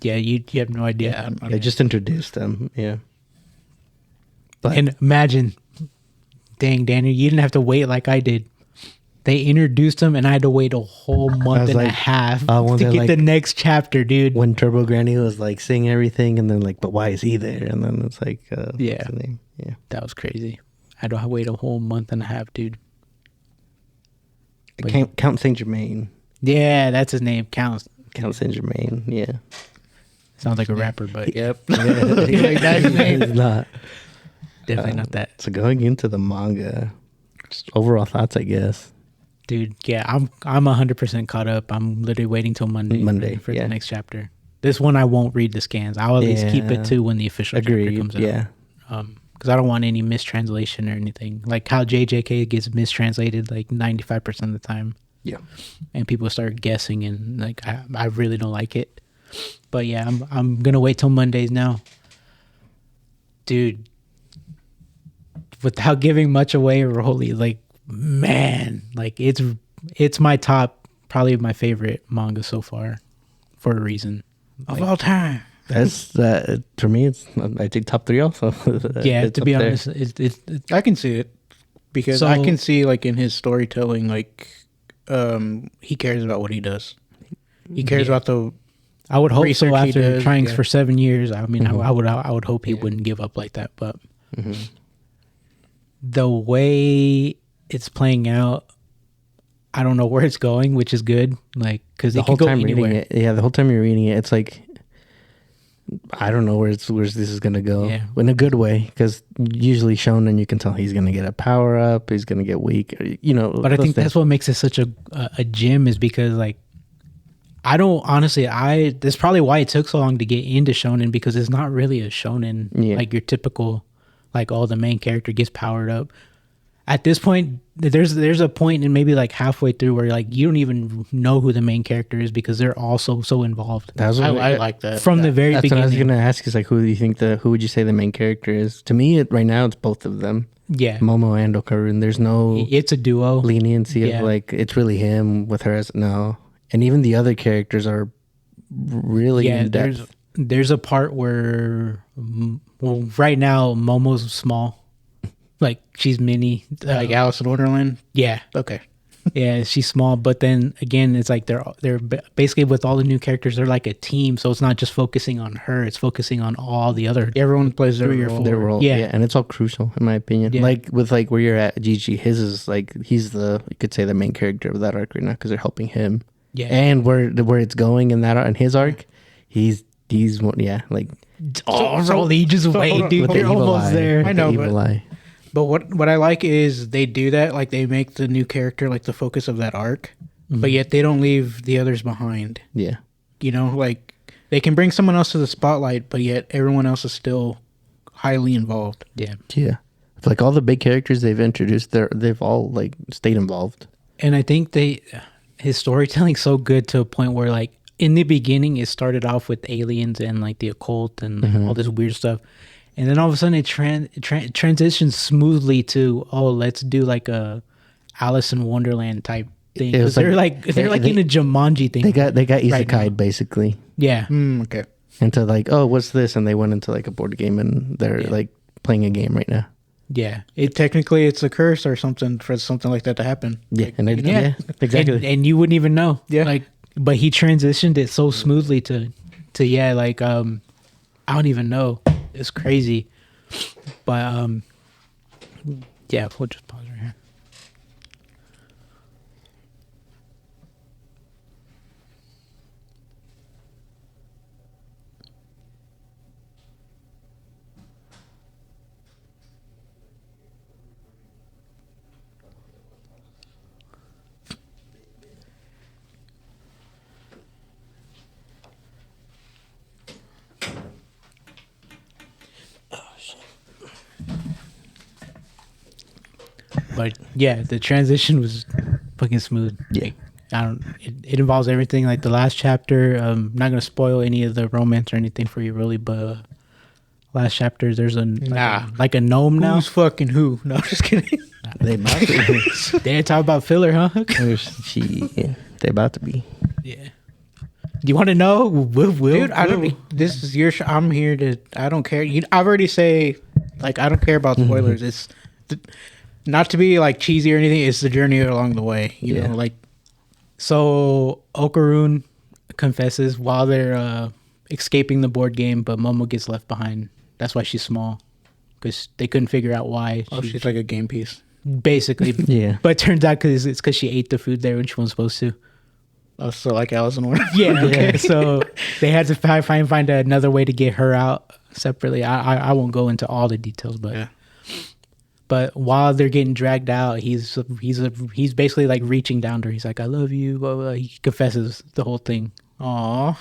You have no idea. They just introduced him. Yeah. But, and imagine, dang, Daniel, you didn't have to wait like I did. They introduced him, and I had to wait a whole month and a half to get like, the next chapter, dude. When Turbo Granny was like saying everything, and then like, but why is he there? And then it's like, what's his name? Yeah, that was crazy. I had to wait a whole month and a half, dude. Count Saint Germain. Yeah, that's his name. Count Saint Germain. Yeah, sounds like a rapper, but yep. That's his name. It's not. Definitely not that. So going into the manga, just overall thoughts, I guess. Dude, yeah, I'm 100% caught up. I'm literally waiting till Monday for the next chapter. This one I won't read the scans. I'll at least keep it to when the official chapter comes out. Yeah. Because I don't want any mistranslation or anything. Like how JJK gets mistranslated like 95% of the time. Yeah. And people start guessing, and like I really don't like it. But yeah, I'm gonna wait till Mondays now. Dude, without giving much away, Rollie, like, man, like it's my top, probably my favorite manga so far, for a reason. Of all time. That's for me. It's, I think, top 3 also. Yeah, to be honest, it's I can see it, because I can see like in his storytelling, like he cares about what he does. He cares about the. I would hope so. After trying for 7 years, I mean, I would hope he wouldn't give up like that. But the way it's playing out, I don't know where it's going, which is good. Like, because the whole time reading it, the whole time you're reading it, it's like, I don't know where this is gonna go. Yeah. In a good way, because usually shonen, you can tell he's gonna get a power up, he's gonna get weak, you know. But I think that's what makes it such a gem, is because like, I don't honestly. That's probably why it took so long to get into shonen, because it's not really a shonen like your typical, like, the main character gets powered up. At this point, there's a point in maybe like halfway through where like you don't even know who the main character is, because they're all so involved. I like that from the very beginning. What I was gonna ask is like, who would you say the main character is? To me, right now it's both of them. Yeah, Momo and Okarun. There's no. It's a duo. Leniency of like, it's really him with her as no. And even the other characters are really in depth. There's a part where, well, right now Momo's small, like she's mini, like Alice in Wonderland. Yeah. Okay. Yeah, she's small, but then again, it's like they're basically, with all the new characters, they're like a team. So it's not just focusing on her; it's focusing on all the other. Everyone plays their role. Yeah, and it's all crucial in my opinion. Yeah. Like with like where you're at, Gigi, his is like, he's you could say the main character of that arc right now, because they're helping him. Yeah, and where it's going in that in his arc, he's like. Rollie, just wait, dude. You're almost there. I know, but what I like is they do that. Like, they make the new character like the focus of that arc, but yet they don't leave the others behind. Yeah, You know, like they can bring someone else to the spotlight, but yet everyone else is still highly involved. Yeah. Yeah. Like all the big characters they've introduced, they've all like stayed involved. And I think his storytelling's so good to a point where like in the beginning it started off with aliens and like the occult and all this weird stuff, and then all of a sudden it transitions smoothly to let's do like a Alice in Wonderland type thing. It was They're like in a Jumanji thing. They got isekai right basically. Yeah. Okay. Into like, oh, what's this? And they went into like a board game and they're like playing a game right now. Yeah. Technically it's a curse or something for something like that to happen. Yeah, Like, and exactly. And you wouldn't even know. Yeah. Like, but he transitioned it so smoothly to like I don't even know. It's crazy. But yeah, we'll just pause right here. But yeah, the transition was fucking smooth. Yeah. Like, it involves everything. Like the last chapter, not gonna spoil any of the romance or anything for you really, but last chapter there's a like a gnome now. Who's fucking who? No, I'm just kidding. They about to They talk about filler, huh? they about to be. Yeah. Do you want to know? Dude, I don't. This is your show. I'm here to. I don't care. I've already say, like, I don't care about spoilers. It's not to be like cheesy or anything. It's the journey along the way. You know, like. So Okaroon confesses while they're escaping the board game, but Momo gets left behind. That's why she's small, because they couldn't figure out why. She's like a game piece, basically. Yeah. But it turns out it's because she ate the food there when she wasn't supposed to. Oh, so like Alice in Wonderland. Yeah. Okay. So they had to find another way to get her out separately. I won't go into all the details, but Yeah. but while they're getting dragged out, he's basically like reaching down to her. He's like, "I love you." Blah, blah. He confesses the whole thing. Aw.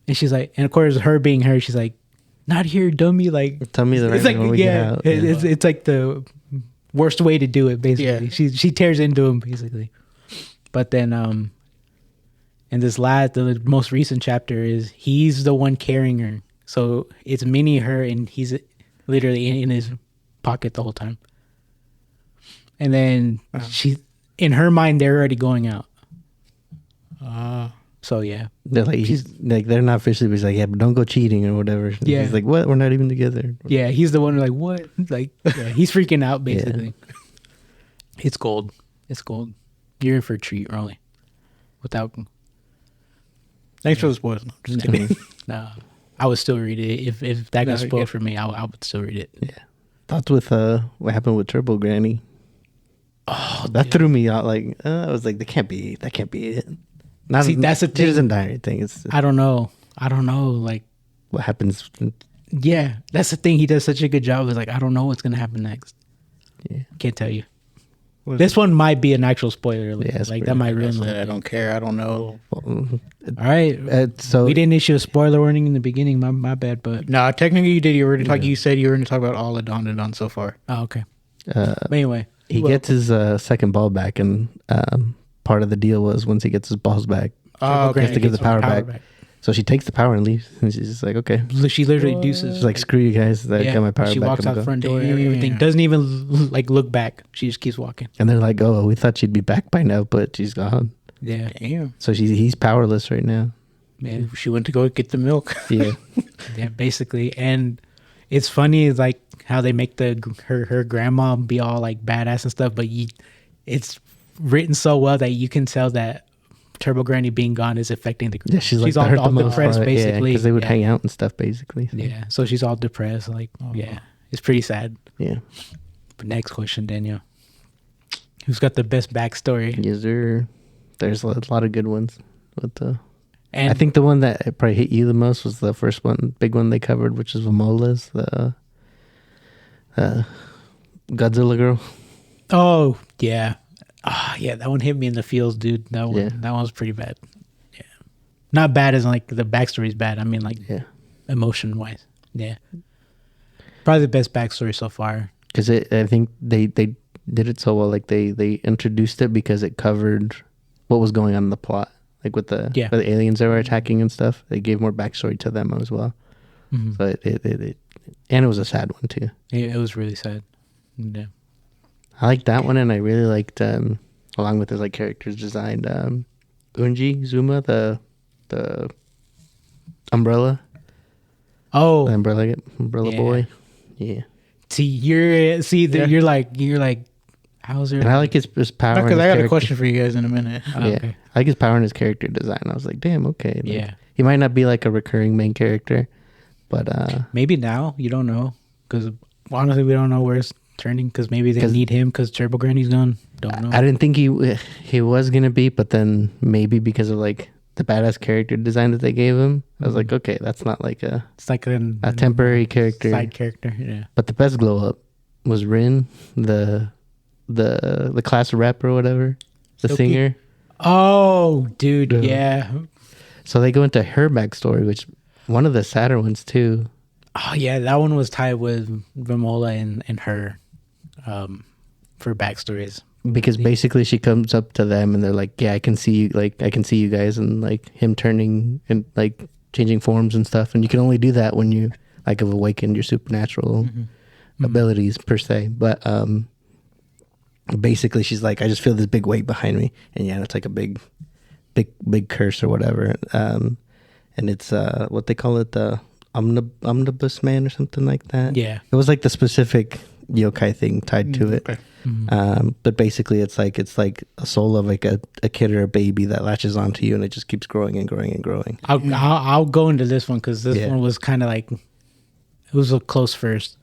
And she's like, and of course, her being her, she's like, "Not here, dummy!" Like, Tell me the right it's like, when we get out. it's like the worst way to do it. Basically, she tears into him basically. But then, and the most recent chapter is he's the one carrying her, so it's Minnie, her, and he's literally in his pocket the whole time. And then in her mind, they're already going out. So yeah, They're like, they're not officially, but he's like, yeah, but don't go cheating or whatever. Yeah. He's like, what? We're not even together. yeah, he's the one like, what? Like, yeah, he's freaking out basically. It's gold. It's gold. You're in for a treat, Rollie. Without, Thanks for the spoilers. No, just kidding. no, I would still read it if that got No, spoiled yeah. for me. I would still read it. Yeah. Thoughts with what happened with Turbo Granny? Oh, That threw me out. Like, I was like, that can't be it. Not, See, that's the She thing. doesn't die or anything. It's I don't know. Like, what happens. yeah, that's the thing. He does such a good job. It's like, I don't know what's gonna happen next. Yeah. Can't tell you. Was This one might be an actual spoiler. Yeah, it's like pretty- that might I ruin. said, Like, I don't care. I don't know. all right, So we didn't issue a spoiler warning in the beginning. My bad. But No, technically you did. You were talk. You said you were going to talk about all of Dandadan so far. oh, okay. uh, But anyway, he gets his second ball back, and part of the deal was once he gets his balls back, Oh, he has okay. to give the power back. So she takes the power and leaves, and she's just like, okay. She literally deuces. She's like, screw you guys. I got my power she back. walks I'm out the go. front door. And everything Damn. doesn't even like look back. She just keeps walking. And they're like, oh, we thought she'd be back by now, but she's gone. Yeah, Damn. So he's powerless right now. man. She went to go get the milk. Yeah. Yeah, basically. And it's funny, like how they make her grandma be all like badass and stuff, but it's written so well that you can tell that Turbo Granny being gone is affecting the. Yeah, she's like all depressed, basically. because they would Yeah. hang out and stuff, basically. Yeah, so she's all depressed. Like, yeah, it's pretty sad. Yeah. But next question, Daniel. Who's got the best backstory? Yes, there's a lot of good ones. But And I think the one that probably hit you the most was the first one, big one they covered, which is Vamola's, the Godzilla girl. oh yeah, yeah, that one hit me in the feels, dude. That one, Yeah. that one was pretty bad. Yeah, Not bad as like the backstory's bad. I mean like emotion wise. Yeah. Probably the best backstory so far. Because I think they did it so well. Like they introduced it because it covered what was going on in the plot. Like with the aliens that were attacking and stuff. They gave more backstory to them as well. Mm-hmm. So it and it was a sad one too. It was really sad. Yeah. I liked that one, and I really liked along with his like characters designed Unji Zuma, the umbrella. Oh, the umbrella boy. Yeah. You're like how's there? And I like his power. Because I got a question for you guys in a minute. Oh, yeah, okay. I like his power and his character design. I was like, damn, okay. Like, yeah, he might not be like a recurring main character, but maybe now you don't know because honestly we don't know where it's turning because maybe they need him because Turbo Granny's gone. Don't know. I didn't think he was gonna be, but then maybe because of like the badass character design that they gave him, I was like, okay, that's not like it's like a temporary character, side character. Yeah. But the best glow up was Rin, the class rep or whatever, the singer. Oh, dude, yeah. So they go into her backstory, which one of the sadder ones too. Oh yeah, that one was tied with Vimola and her for backstories. Because basically she comes up to them and they're like, yeah, I can see you, like I can see you guys, and like him turning and like changing forms and stuff, and you can only do that when you like have awakened your supernatural abilities per se. But basically she's like, I just feel this big weight behind me, and yeah, it's like a big curse or whatever. And it's what they call it, the omnibus man or something like that. Yeah, it was like the specific yokai thing tied to it. Okay. But basically it's like a soul of like a kid or a baby that latches onto you, and it just keeps growing and growing and growing. I'll go into this one because this one was kind of like, it was a close first.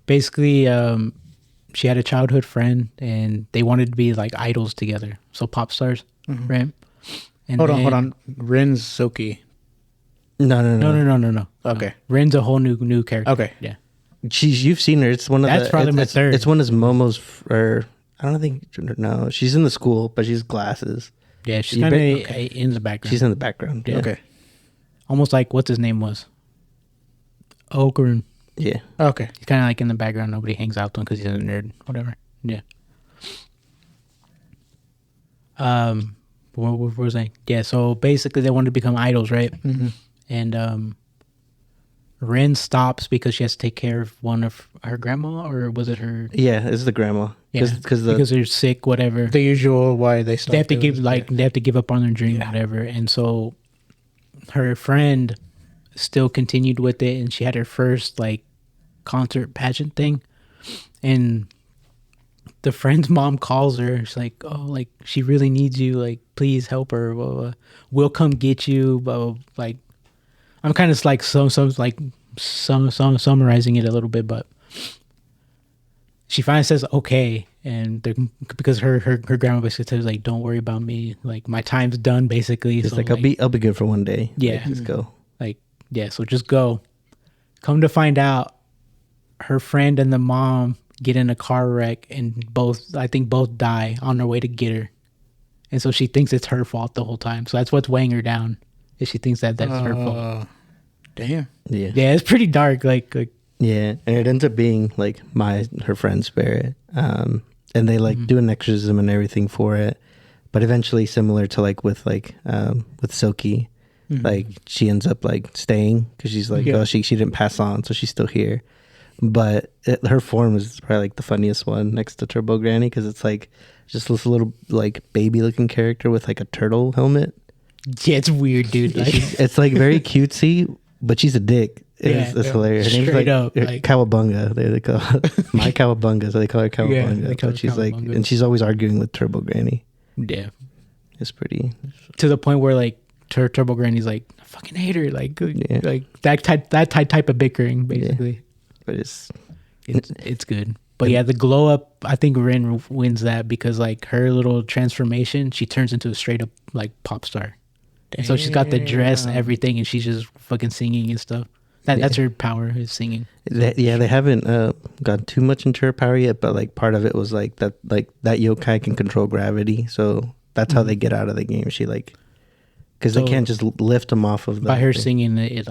Basically, she had a childhood friend and they wanted to be like idols together, so pop stars, right? And hold on. Rin's Soki. No. Okay, Rin's a whole new character. Okay, yeah. You've seen her. It's one of that's probably my third. It's one of Momo's, or I don't think. No, she's in the school, but she's glasses. Yeah, she's kind of in the background. She's in the background. Yeah. Okay, almost like what's his name was. Okarun. Yeah. Okay. He's kind of like in the background. Nobody hangs out to him because he's a nerd. Whatever. Yeah. What was I? Yeah. So basically, they wanted to become idols, right? Mm-hmm. And Rin stops because she has to take care of one of her grandma, or was it her? Yeah, it's the grandma. Yeah, because they're sick, whatever. The usual why they stop. They have to they have to give up on their dream, whatever. And so her friend still continued with it, and she had her first like concert pageant thing, and the friend's mom calls her. She's like, "Oh, like she really needs you. Like, please help her. Blah, blah, blah. We'll come get you." Blah, blah, blah. Like, I'm kind of like summarizing it a little bit, but she finally says okay, and because her grandma basically says like, "Don't worry about me. Like my time's done." Basically, it's so, like I'll be good for one day. Yeah, like, just go. Like so just go. Come to find out, her friend and the mom get in a car wreck, and I think both die on their way to get her, and so she thinks it's her fault the whole time. So that's what's weighing her down. Is she thinks that's her fault. Damn. Yeah. Yeah, it's pretty dark. Like yeah, and it ends up being like her friend's spirit. And they like do an exorcism and everything for it, but eventually, similar to like with Soki, like she ends up like staying because she's like, oh, she didn't pass on, so she's still here. But her form is probably like the funniest one next to Turbo Granny, because it's like just this little like baby looking character with like a turtle helmet. Yeah, it's weird, dude. Like, it's like very cutesy, but she's a dick. It's hilarious. Her name's like Cowabunga. They call my Cowabunga, so they call her Cowabunga. But she's like, and she's always arguing with Turbo Granny. Yeah, it's pretty to the point where like Turbo Granny's like, I fucking hate her. Like that type of bickering, basically. Yeah. But it's good. But yeah, the glow up, I think Rin wins that because like her little transformation, she turns into a straight up like pop star. Damn. So she's got the dress and everything, and she's just fucking singing and stuff. That's her power, is singing. They haven't got too much into her power yet, but like part of it was like that yokai can control gravity, so that's how they get out of the game. She like because they can't just lift them off of the by her thing. singing it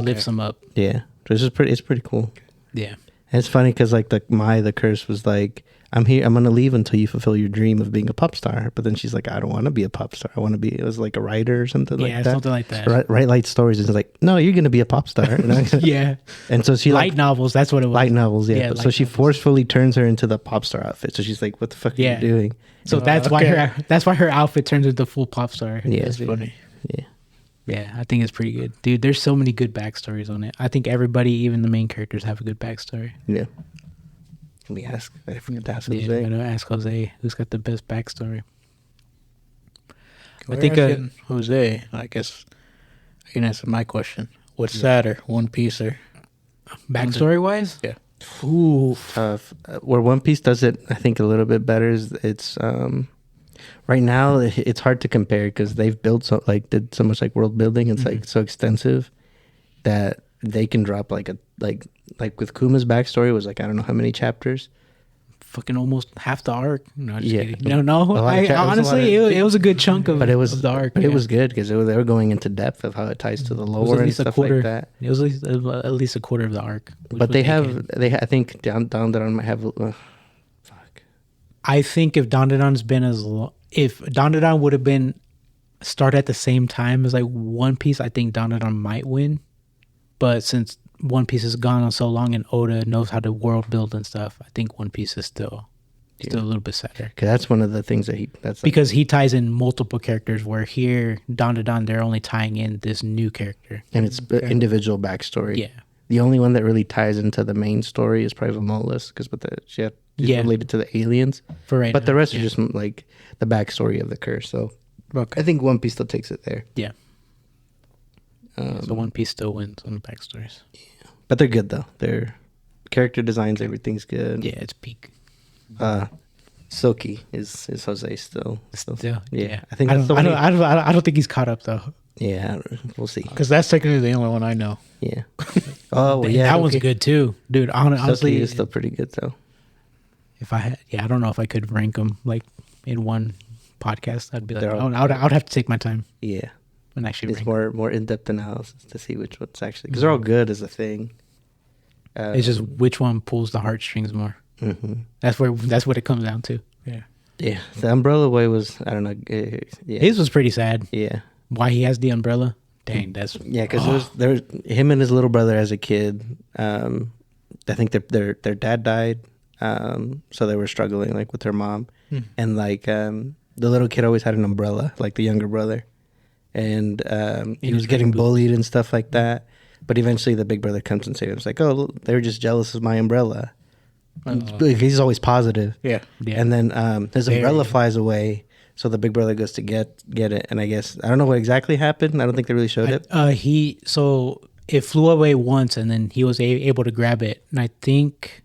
lifts them up. Yeah, it's pretty cool. Yeah. And it's funny because like the curse was like, I'm gonna leave until you fulfill your dream of being a pop star. But then she's like, I don't want to be a pop star. I want to be, it was like a writer or something like that. Yeah, something like that. Write light stories. And it's like, no, you're gonna be a pop star. Yeah. And so she light novels. That's what it was. Light novels. Yeah. So she forcefully turns her into the pop star outfit. So she's like, what the fuck are you doing? So that's why her outfit turns into full pop star. Yeah, it's funny. Yeah. Yeah, I think it's pretty good. Dude, there's so many good backstories on it. I think everybody, even the main characters, have a good backstory. Yeah. Let me ask. I forgot to ask Jose. Yeah, I'm gonna ask Jose who's got the best backstory. I think Jose, I guess I can answer my question. What's sadder, One Piece or backstory wise? Yeah. Ooh. Tough. Where One Piece does it, I think, a little bit better is it's right now it's hard to compare because they've built did so much like world building. It's like so extensive that they can drop like with Kuma's backstory was like I don't know how many chapters. Fucking almost half the arc. No, just kidding. No. Honestly, it was a good chunk of, but it was of the arc. But it was good because they were going into depth of how it ties to the lore and stuff like that. It was at least a quarter of the arc. But they I think Dandadan might have. Fuck. I think if Dandadan's been if Dandadan would have been start at the same time as like One Piece, I think Dandadan might win. But since One Piece has gone on so long and Oda knows how to world build and stuff, I think One Piece is still a little bit sadder. Because that's one of the things because he ties in multiple characters, where here Dandadan they're only tying in this new character and it's individual backstory. Yeah, the only one that really ties into the main story is probably Molus because she's related to the aliens. But the rest are just like the backstory of the curse. So I think One Piece still takes it there. Yeah. So One Piece still wins on the backstories. Yeah. But they're good though. Their character designs, everything's good. Yeah, it's peak. Silky is Jose still. Yeah. I think I don't think he's caught up though. Yeah, we'll see. Because that's technically the only one I know. Yeah. Oh, yeah. That one's good too, dude. Honestly, Silky is still pretty good though. If I had, I don't know if I could rank them like in one podcast. I'd be like, I'd have to take my time. Yeah. And actually, it's more in-depth analysis to see which one's actually, because they're all good as a thing. It's just which one pulls the heartstrings more. Mm-hmm. That's what it comes down to. Yeah. Yeah. The Umbrella Way was, I don't know. Yeah. His was pretty sad. Yeah. Why he has the umbrella? Dang, that's because there was him and his little brother as a kid. I think their dad died, so they were struggling like with their mom, and like the little kid always had an umbrella, like the younger brother, and he was getting bullied and stuff like that. But eventually, the big brother comes and saves him. It's like, oh, they were just jealous of my umbrella. He's always positive. Yeah. And then his umbrella flies away. So the big brother goes to get it, and I guess I don't know what exactly happened. I don't think they really showed it. So it flew away once, and then he was able to grab it. And I think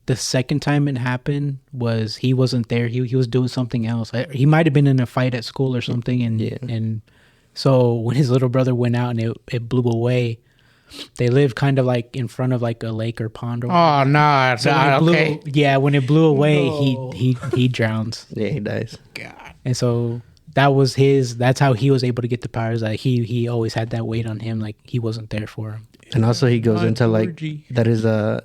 the second time it happened was he wasn't there. He was doing something else. He might have been in a fight at school or something. And so when his little brother went out and it blew away, they lived kind of like in front of like a lake or pond. Or oh no! So okay. When it blew away, he drowns. Yeah, he dies. God. And so that's how he was able to get the powers. Like he always had that weight on him, like he wasn't there for him. And also he goes into like that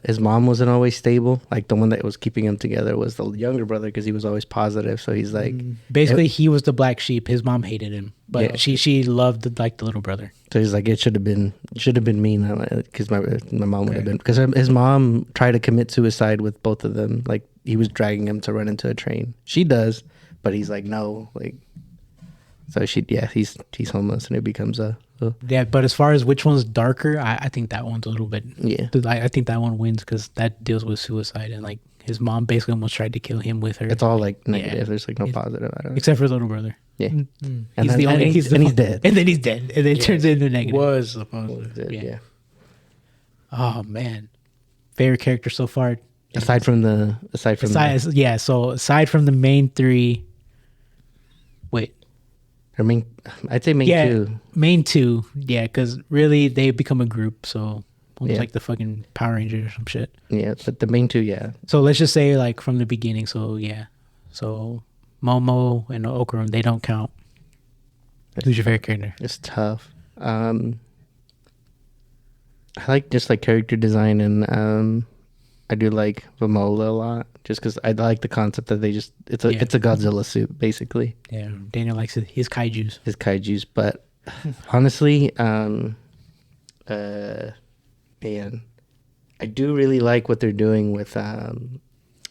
his mom wasn't always stable. Like the one that was keeping him together was the younger brother because he was always positive. So he's like basically he was the black sheep. His mom hated him, but she loved the little brother. So he's like, it should have been me because my mom would have been, because his mom tried to commit suicide with both of them. Like he was dragging him to run into a train. She does, but he's like, no, like. So he's homeless, and it becomes yeah. But as far as which one's darker, I think that one's a little bit. Yeah. I think that one wins because that deals with suicide, and like his mom basically almost tried to kill him with her. It's all like negative. Yeah. There's like no positive. I don't know. Except for little brother. Yeah. And he's dead. And then he's dead, and then it turns into negative. Was the positive. Yeah. Oh man, favorite character so far. Aside from the main three. Wait. I'd say main two. Main two, yeah, because really they become a group, so almost like the fucking Power Rangers or some shit. Yeah, but the main two, yeah. So let's just say like from the beginning, so yeah. So Momo and Okurum, they don't count. Who's your favorite character? It's tough. I like just like character design, and I do like Vamola a lot, just because I like the concept that it's a Godzilla suit basically. Yeah, Daniel likes his kaijus. But honestly, man, I do really like what they're doing with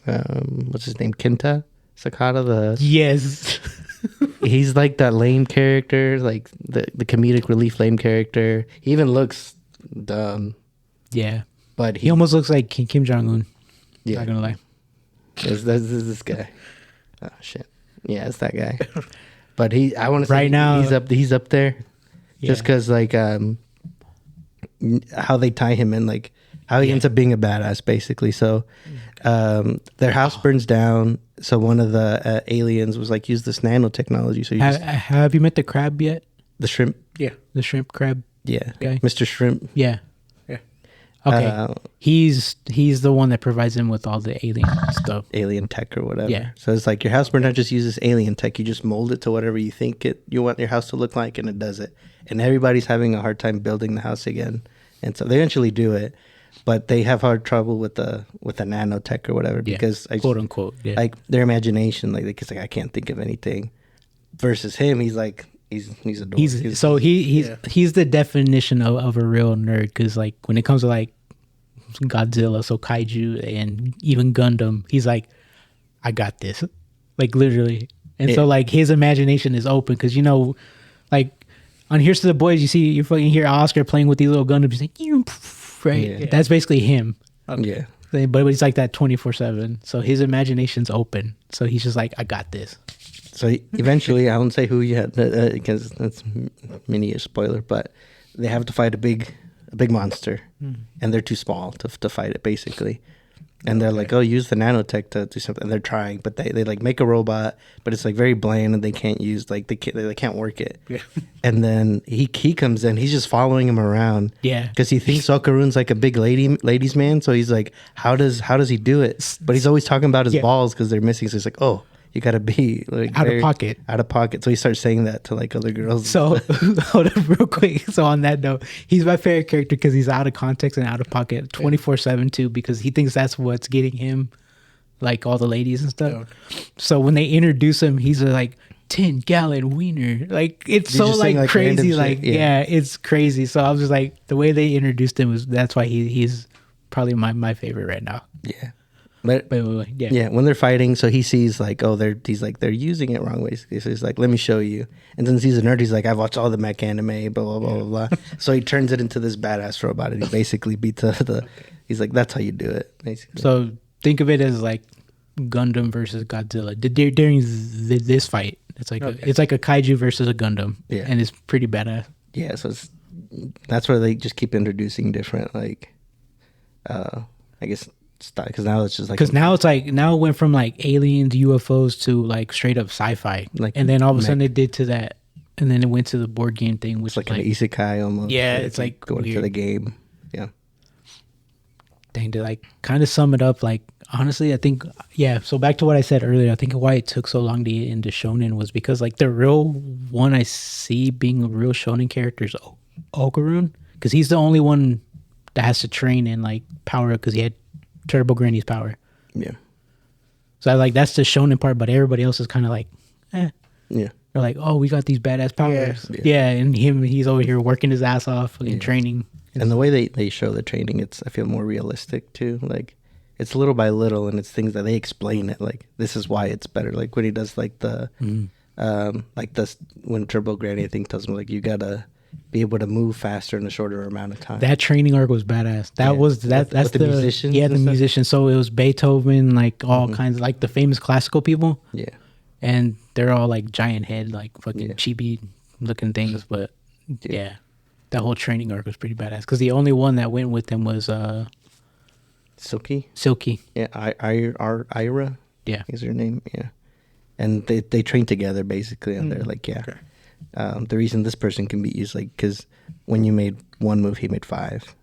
what's his name, Kenta Sakata. Yes. He's like that lame character, like the comedic relief lame character. He even looks dumb. Yeah. But he almost looks like Kim Jong-un. Yeah. Not gonna lie. This guy. Oh shit. Yeah, it's that guy. But I want to say right now he's up there. Yeah. Just because like how they tie him in, like how he ends up being a badass basically. So their house burns down. So one of the aliens was like, use this nanotechnology. So have you met the crab yet? The shrimp? Yeah. The shrimp crab? Yeah. Okay. Mr. Shrimp? Yeah. Yeah. Okay. He's the one that provides him with all the alien stuff. Alien tech or whatever. Yeah. So it's like your house burned down, just use this alien tech. You just mold it to whatever you think you want your house to look like, and it does it. And everybody's having a hard time building the house again. And so they eventually do it. But they have hard trouble with the nanotech or whatever because quote unquote, like their imagination, like it's like I can't think of anything. Versus him, he's like he's a dork. He's the definition of a real nerd, because like when it comes to like Godzilla, so kaiju, and even Gundam, he's like, I got this, like literally. And so like his imagination is open, because like on Here's to the Boys, you fucking hear Oscar playing with these little Gundams. He's like, right? Yeah. That's basically him. Okay. Yeah. But he's like that 24/7. So his imagination's open. So he's just like, I got this. So eventually, I won't say who yet, because that's mini a spoiler, but they have to fight a big monster, and they're too small to fight it basically. And they're like, oh, use the nanotech to do something. And they're trying, but they like make a robot, but it's like very bland, and they can't use they can't work it. Yeah. And then he comes in, he's just following him around. Yeah. Because he thinks Okaru's like a big ladies man, so he's like, how does he do it? But he's always talking about his balls because they're missing. So he's like, oh, you gotta be like out of pocket. So he starts saying that to like other girls. So hold up real quick. So on that note, he's my favorite character because he's out of context and out of pocket 24/7 too, because he thinks that's what's getting him like all the ladies and stuff. Okay. So when they introduce him, he's like 10-gallon wiener. Like it's so like crazy. Like it's crazy. So I was just like, the way they introduced him that's why he's probably my favorite right now. Yeah. But yeah, when they're fighting, so he sees like, they're using it wrong ways. So he's like, let me show you. And then he's a nerd. He's like, I've watched all the mech anime, blah blah blah blah blah. So he turns it into this badass robot, and he basically beats the. He's like, that's how you do it, basically. So think of it as like Gundam versus Godzilla. During this fight, it's like it's like a kaiju versus a Gundam, and it's pretty badass. Yeah, so that's where they just keep introducing different like, I guess. Because now it's just like now it went from like aliens, UFOs to like straight up sci-fi, like, and then all of a sudden it did to that, and then it went to the board game thing, which is like an isekai almost. Yeah, it's like going to the game. Yeah. Dang, to like kind of sum it up, like honestly, I think So back to what I said earlier, I think why it took so long to get into shonen was because like the real one I see being a real shonen character is Okaru, because he's the only one that has to train and like power up because he had Turbo Granny's power. Yeah. So I like that's the shonen part, but everybody else is kind of like, Yeah. They're like, oh, we got these badass powers. Yeah, and he's over here working his ass off and training. And the way they show the training, I feel more realistic too. Like it's little by little, and it's things that they explain it. Like this is why it's better. Like when he does like the, like this when Turbo Granny I think tells him like you gotta be able to move faster in a shorter amount of time. That training arc was badass. That's the musicians. Yeah, the musicians. So it was Beethoven, like all kinds of like the famous classical people. Yeah. And they're all like giant head, like fucking chibi looking things. But that whole training arc was pretty badass. Because the only one that went with them was Silky. Yeah, Ira. Yeah, is her name. Yeah, and they train together basically, and they're like, Okay. The reason this person can beat you is like because when you made one move, he made 5,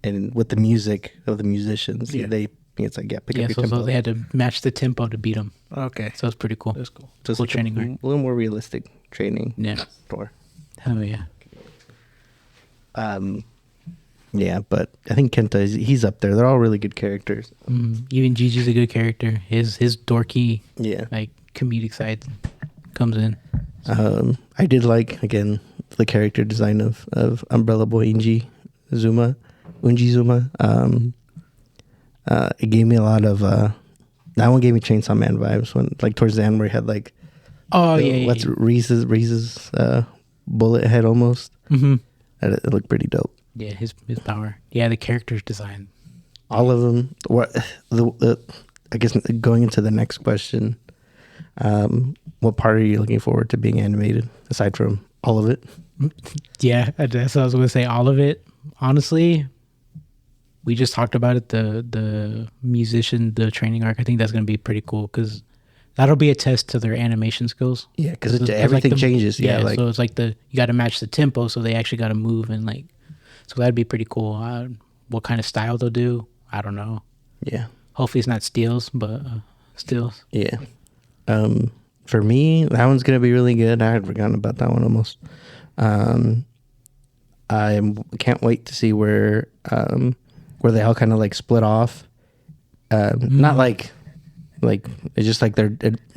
and with the music of the musicians, it's like pick up your tempo. So they had to match the tempo to beat him. Okay, so it's pretty cool. That's cool. So cool training, a little more realistic training. Yeah, Oh yeah. Yeah, but I think Kenta he's up there. They're all really good characters. Even Gigi's a good character. His dorky, Yeah, like comedic side comes in. I did like again the character design of Umbrella Boy Unji Zuma. It gave me a lot of that one gave me Chainsaw Man vibes when like towards the end where he had like what's Reese's bullet head almost. Mm-hmm. It looked pretty dope. Yeah, his power. Yeah, the character's design. All of them. I guess going into the next question, what part are you looking forward to being animated aside from all of it? Yeah, that's what I was going to say. All of it. Honestly, we just talked about it. The musician, the training arc. I think that's going to be pretty cool because that'll be a test to their animation skills. Yeah, because everything changes. Yeah, so it's like you got to match the tempo, so they actually got to move and like. So that'd be pretty cool. What kind of style they'll do, I don't know. Yeah. Hopefully it's not stills, but stills. Yeah. For me, that one's gonna be really good. I had forgotten about that one almost. I can't wait to see where they all kind of like split off. Not like it's just like they're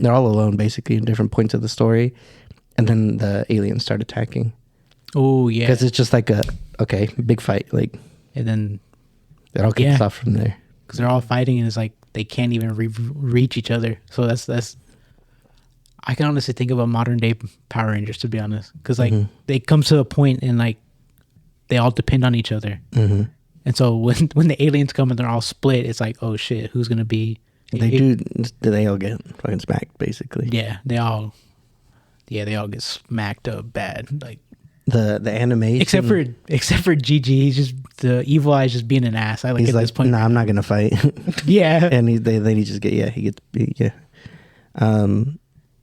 all alone basically in different points of the story, and then the aliens start attacking. Oh yeah, because it's just like a big fight, like, and then it all kicks off from there. Because they're all fighting, and it's like they can't even reach each other. So that's. I can honestly think of a modern day Power Rangers, to be honest, because like they come to a point and like they all depend on each other, and so when the aliens come and they're all split, it's like, oh shit, who's gonna be? They all get fucking smacked basically. Yeah, they all get smacked up bad, like. The animation, except for Gigi, he's just the evil eye, just being an ass. I like. He's at like, this point, nah, I'm not gonna fight. Yeah, and he just get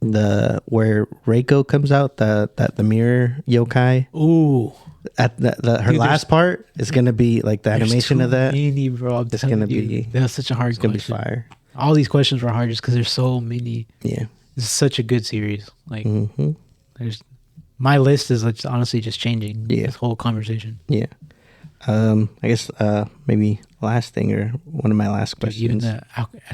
the where Reiko comes out, the mirror yokai. Ooh, at her last part is gonna be like the animation of that. Many, bro, it's gonna be. That was such a hard question. It's gonna be fire. All these questions were hard just because there's so many. Yeah, it's such a good series. Like, there's. My list is honestly just changing. Yeah. This whole conversation. Yeah. I guess maybe last thing or one of my last questions. Even the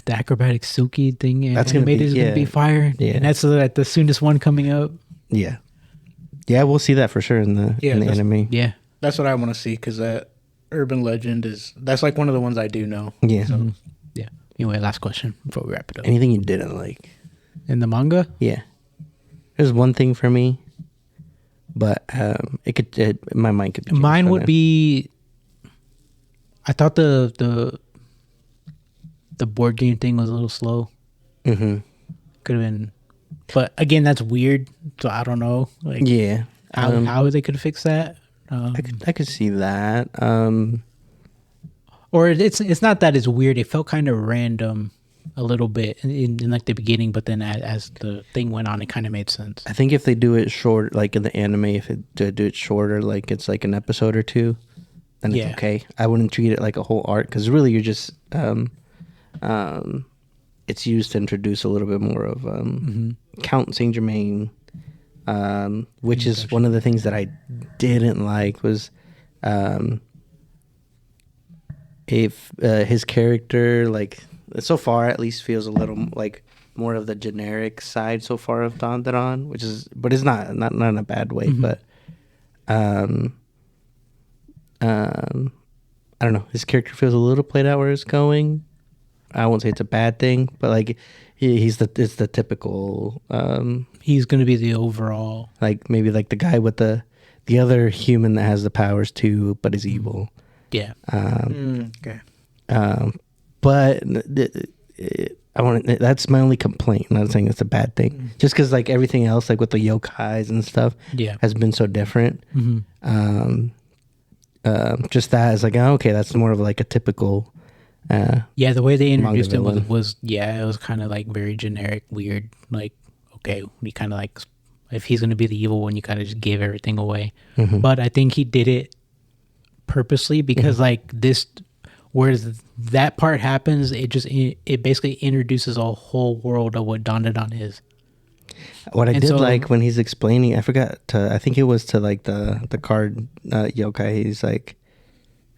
acrobatic silky thing that's gonna be fire. Yeah. And that's the soonest one coming up. Yeah. Yeah, we'll see that for sure in the anime. Yeah. That's what I want to see because that urban legend that's like one of the ones I do know. Yeah. So, yeah. Anyway, last question before we wrap it up. Anything you didn't like? In the manga? Yeah. There's one thing for me. But my mind could. Mine would be. I thought the board game thing was a little slow. Could have been, but again, that's weird. So I don't know. Like, yeah, how they could fix that. I could see that. Or it's not that it's weird. It felt kind of random. A little bit in like the beginning, but then as the thing went on, it kind of made sense. I think if they do it short, like in the anime, if they do it shorter, like it's like an episode or two, then it's okay. I wouldn't treat it like a whole arc because really you're just it's used to introduce a little bit more of Count Saint Germain, which is one of the things that I didn't like was if his character like. So far, at least, feels a little like more of the generic side so far of Dandadan, but it's not in a bad way. But I don't know. His character feels a little played out where it's going. I won't say it's a bad thing, but like it's the typical. He's going to be the overall, like maybe like the guy with the other human that has the powers too, but is evil. Yeah. Okay. But that's my only complaint. I'm not saying it's a bad thing. Just because like everything else, like with the yokais and stuff, has been so different. Just that is like, okay, that's more of like a typical. The way they introduced him was it was kind of like very generic, weird. Like, okay, we kind of like if he's going to be the evil one, you kind of just gave everything away. But I think he did it purposely because like this. Whereas that part happens, it basically introduces a whole world of what Dandadan is. What I And did so- like when he's explaining, I think it was to like the card yokai. He's like,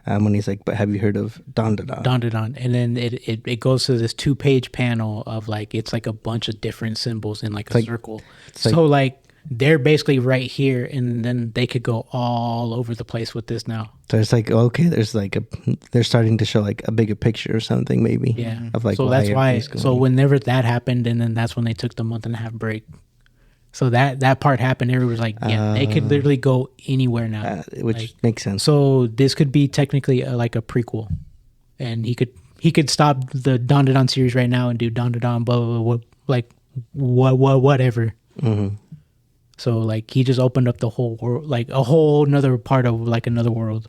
when he's like, but have you heard of Dandadan? Dandadan, and then it goes to this 2-page panel of like it's like a bunch of different symbols in like a circle. So like they're basically right here, and then they could go all over the place with this now. So it's like, okay, there's like they're starting to show like a bigger picture or something, maybe. Yeah. Of like, so that's why. everything's going. So whenever that happened, and then that's when they took the month-and-a-half break. So that part happened. Everyone was like, yeah, they could literally go anywhere now, which like, makes sense. So this could be technically like a prequel, and he could stop the Dandadan series right now and do Dandadan, blah blah blah, like whatever. Mm-hmm. So like he just opened up the whole world, like a whole another part of like another world,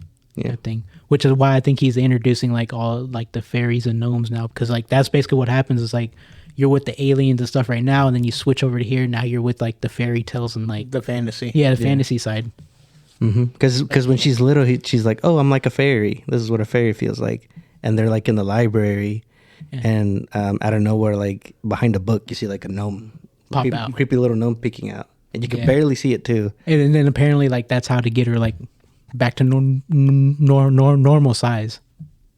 thing. Which is why I think he's introducing like all like the fairies and gnomes now, because like that's basically what happens is like you're with the aliens and stuff right now, and then you switch over to here. Now you're with like the fairy tales and like The fantasy. the fantasy side. Because when she's little, she's like, "Oh, I'm like a fairy. This is what a fairy feels like." And they're like in the library, and out of nowhere, like behind a book, you see like a gnome, Pop out. creepy little gnome peeking out, and you can barely see it too. And then apparently like that's how to get her like back to normal size.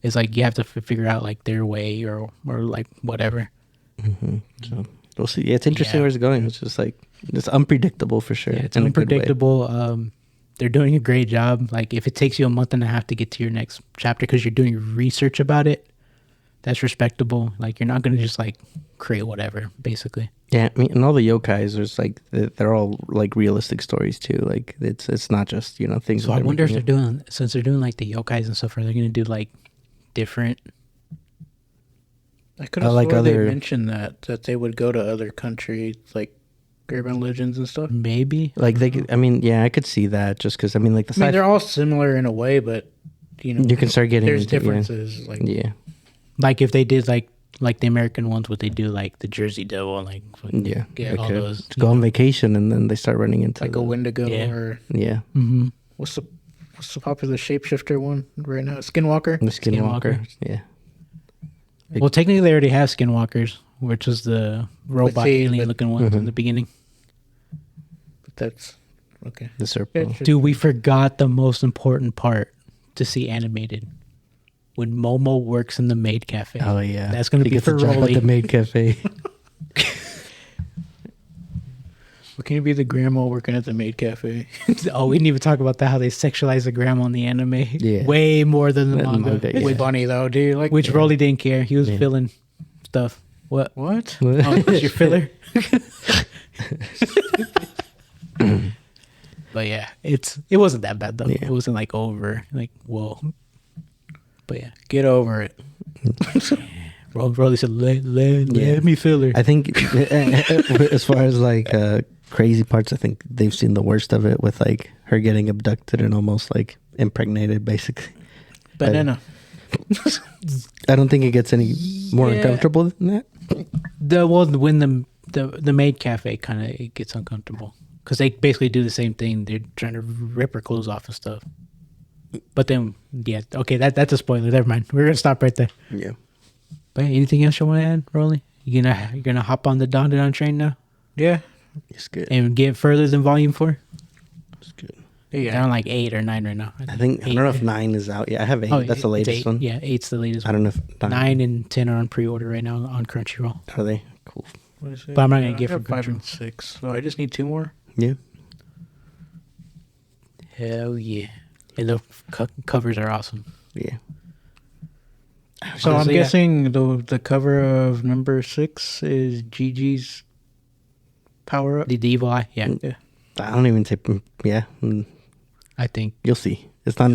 It's like you have to figure out like their way or like whatever. So we'll see. Yeah, it's interesting where it's going. It's just like it's unpredictable for sure. Yeah, it's in a good way. unpredictable. They're doing a great job. Like if it takes you a month and a half to get to your next chapter because you're doing research about it, that's respectable. Like you're not gonna just like create whatever, basically. Yeah, I mean, and all the yokais, there's like they're all like realistic stories too. Like it's not just things. So I wonder if they're doing, since they're doing like the yokais and stuff, are they gonna do like different? I could have like sworn they other- mentioned that they would go to other countries, like urban legends and stuff. Maybe like they could, I mean, yeah, I could see that just because I mean, like the I mean, they're all similar in a way, but you can start getting there's into, differences. Like yeah, like if they did like the American ones, would they do like the Jersey Devil, like yeah. get all Okay. those Go on vacation and then they start running into like a Wendigo or yeah, Mm-hmm. what's the popular shapeshifter one right now? Skinwalker. the Skinwalker. Skinwalker. Yeah, Well, technically, they already have Skinwalkers, which is the robot see, alien-looking ones in the beginning. But that's okay. the Serpo. Dude, we forgot the most important part to see animated. When Momo works in the maid cafe. Oh yeah, That's gonna He be gets for a job Rollie. at the maid cafe. Well, can you be the grandma working at the maid cafe? Oh, we didn't even talk about that. How they sexualize the grandma in the anime. Yeah. Way more than the Than the manga. manga, It's yeah. funny though, dude. Like Which Rollie didn't care. He was feeling stuff. What? what? Oh, it's your filler. But yeah, it wasn't that bad though. Yeah. It wasn't like over like whoa. But yeah, Get over it. Rollie said, "Let me filler." I think as far as like crazy parts, I think they've seen the worst of it with like her getting abducted and almost like impregnated, basically. Banana. I don't think it gets any more Yeah. uncomfortable than that. When the maid cafe kind of it gets uncomfortable because they basically do the same thing. They're trying to rip her clothes off and stuff. But then, yeah, okay, that's a spoiler. Never mind. We're gonna stop right there. Yeah. But anything else you want to add, Rollie? You're gonna hop on the Dandadan train now Yeah. It's good. and get further than Volume 4. It's good. They're on like 8 or 9 right now. I think I don't know if 9 is out yet. I have 8. That's the it's latest 8. one. Yeah, 8's the latest. I don't know if 9 and 10 are on pre-order right now on Crunchyroll. Are they cool? What is it? But I'm not gonna I get have from 5 Crunchyroll. and 6. So I just need 2 more. Yeah. Hell yeah! And the covers are awesome. Yeah. So I'm yeah. guessing the cover of number 6 is Gigi's power up. The evil eye, yeah. Yeah. I don't even say. Yeah. I think. You'll see. It's not.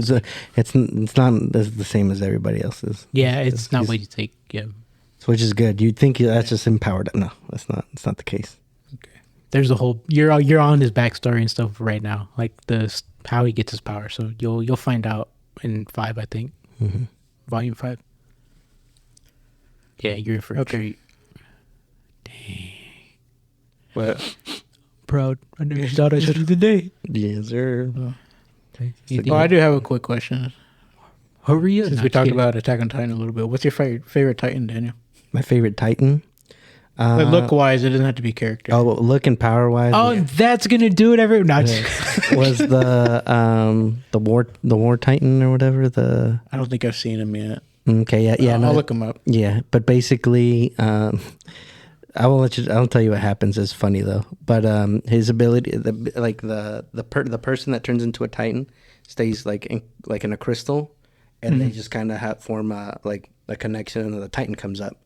It's not the same as everybody else's. Yeah, it's not what you think. Yeah, Which is good. You'd think that's just empowered. No, that's not. It's not the case. there's a whole you're on his backstory and stuff right now, like how he gets his power. So you'll find out in 5, I think, Volume 5. Yeah, you're in for a treat. Dang, But proud. I never thought I should today. Yes, sir. well, I do have a quick question. Hurry up! Since we talked about Attack on Titan a little bit, what's your favorite Titan, Daniel? My favorite Titan. Like look wise, it doesn't have to be character. Oh, look and power wise. Oh, that's gonna do it. Was the war titan or whatever the? I don't think I've seen him yet. Okay, yeah. I'll look him up. Yeah, but basically, I'll tell you what happens. It's funny though, but his ability, the person that turns into a titan stays like in a crystal, and they just kind of form a connection, and the titan comes up.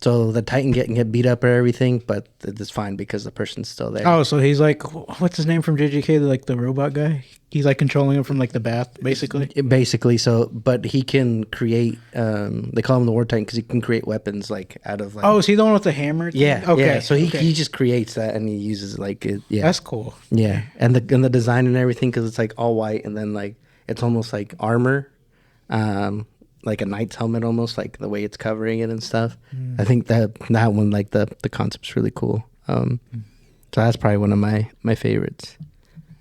So the titan get beat up or everything, but it's fine because the person's still there. Oh, so he's like, what's his name from JJK? Like the robot guy. He's like controlling him from like the bath, basically. Basically, so but he can create. They call him the war titan because he can create weapons like out of. Like, oh, is he the one with the hammer? Yeah. Okay. Yeah. So he just creates that and he uses like it. Yeah. That's cool. Yeah, and the design and everything because it's like all white and then like it's almost like armor. Like a knight's helmet almost, like the way it's covering it and stuff. I think that one, like the concept's really cool. So that's probably one of my favorites.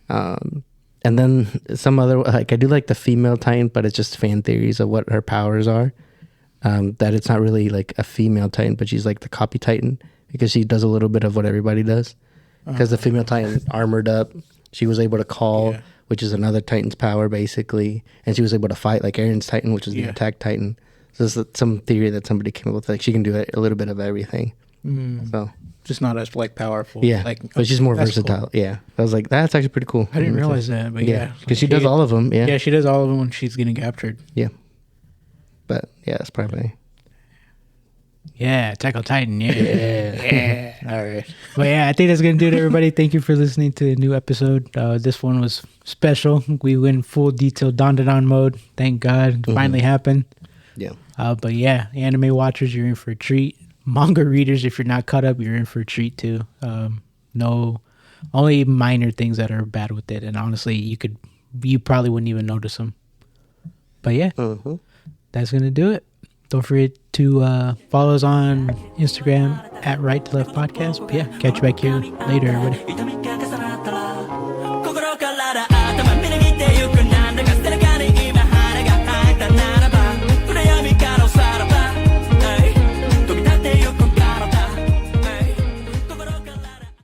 And then some other, like I do like the female titan, but it's just fan theories of what her powers are. That it's not really like a female titan, but she's like the copy titan because she does a little bit of what everybody does. Because the female titan is armored up, she was able to call, which is another titan's power basically, and she was able to fight like Aaron's titan, which is the attack titan. So this is some theory that somebody came up with, like she can do a little bit of everything. So just not as like powerful. Yeah, like, but she's more that's versatile. Cool. Yeah, I was like, that's actually pretty cool. I didn't realize that, but yeah, because she does all of them. Yeah, she does all of them when she's getting captured. Yeah, but yeah, that's probably. Yeah, Attack on Titan. Yeah. All right. But yeah, I think that's going to do it, everybody. Thank you for listening to the new episode. This one was special. We went full detail Dandadan mode. Thank God. It finally happened. Yeah. But yeah, anime watchers, you're in for a treat. Manga readers, if you're not caught up, you're in for a treat too. No, only minor things that are bad with it. And honestly, you probably wouldn't even notice them. But yeah, that's going to do it. Don't forget to follow us on Instagram at Right to Left Podcast. But yeah, catch you back here later, everybody.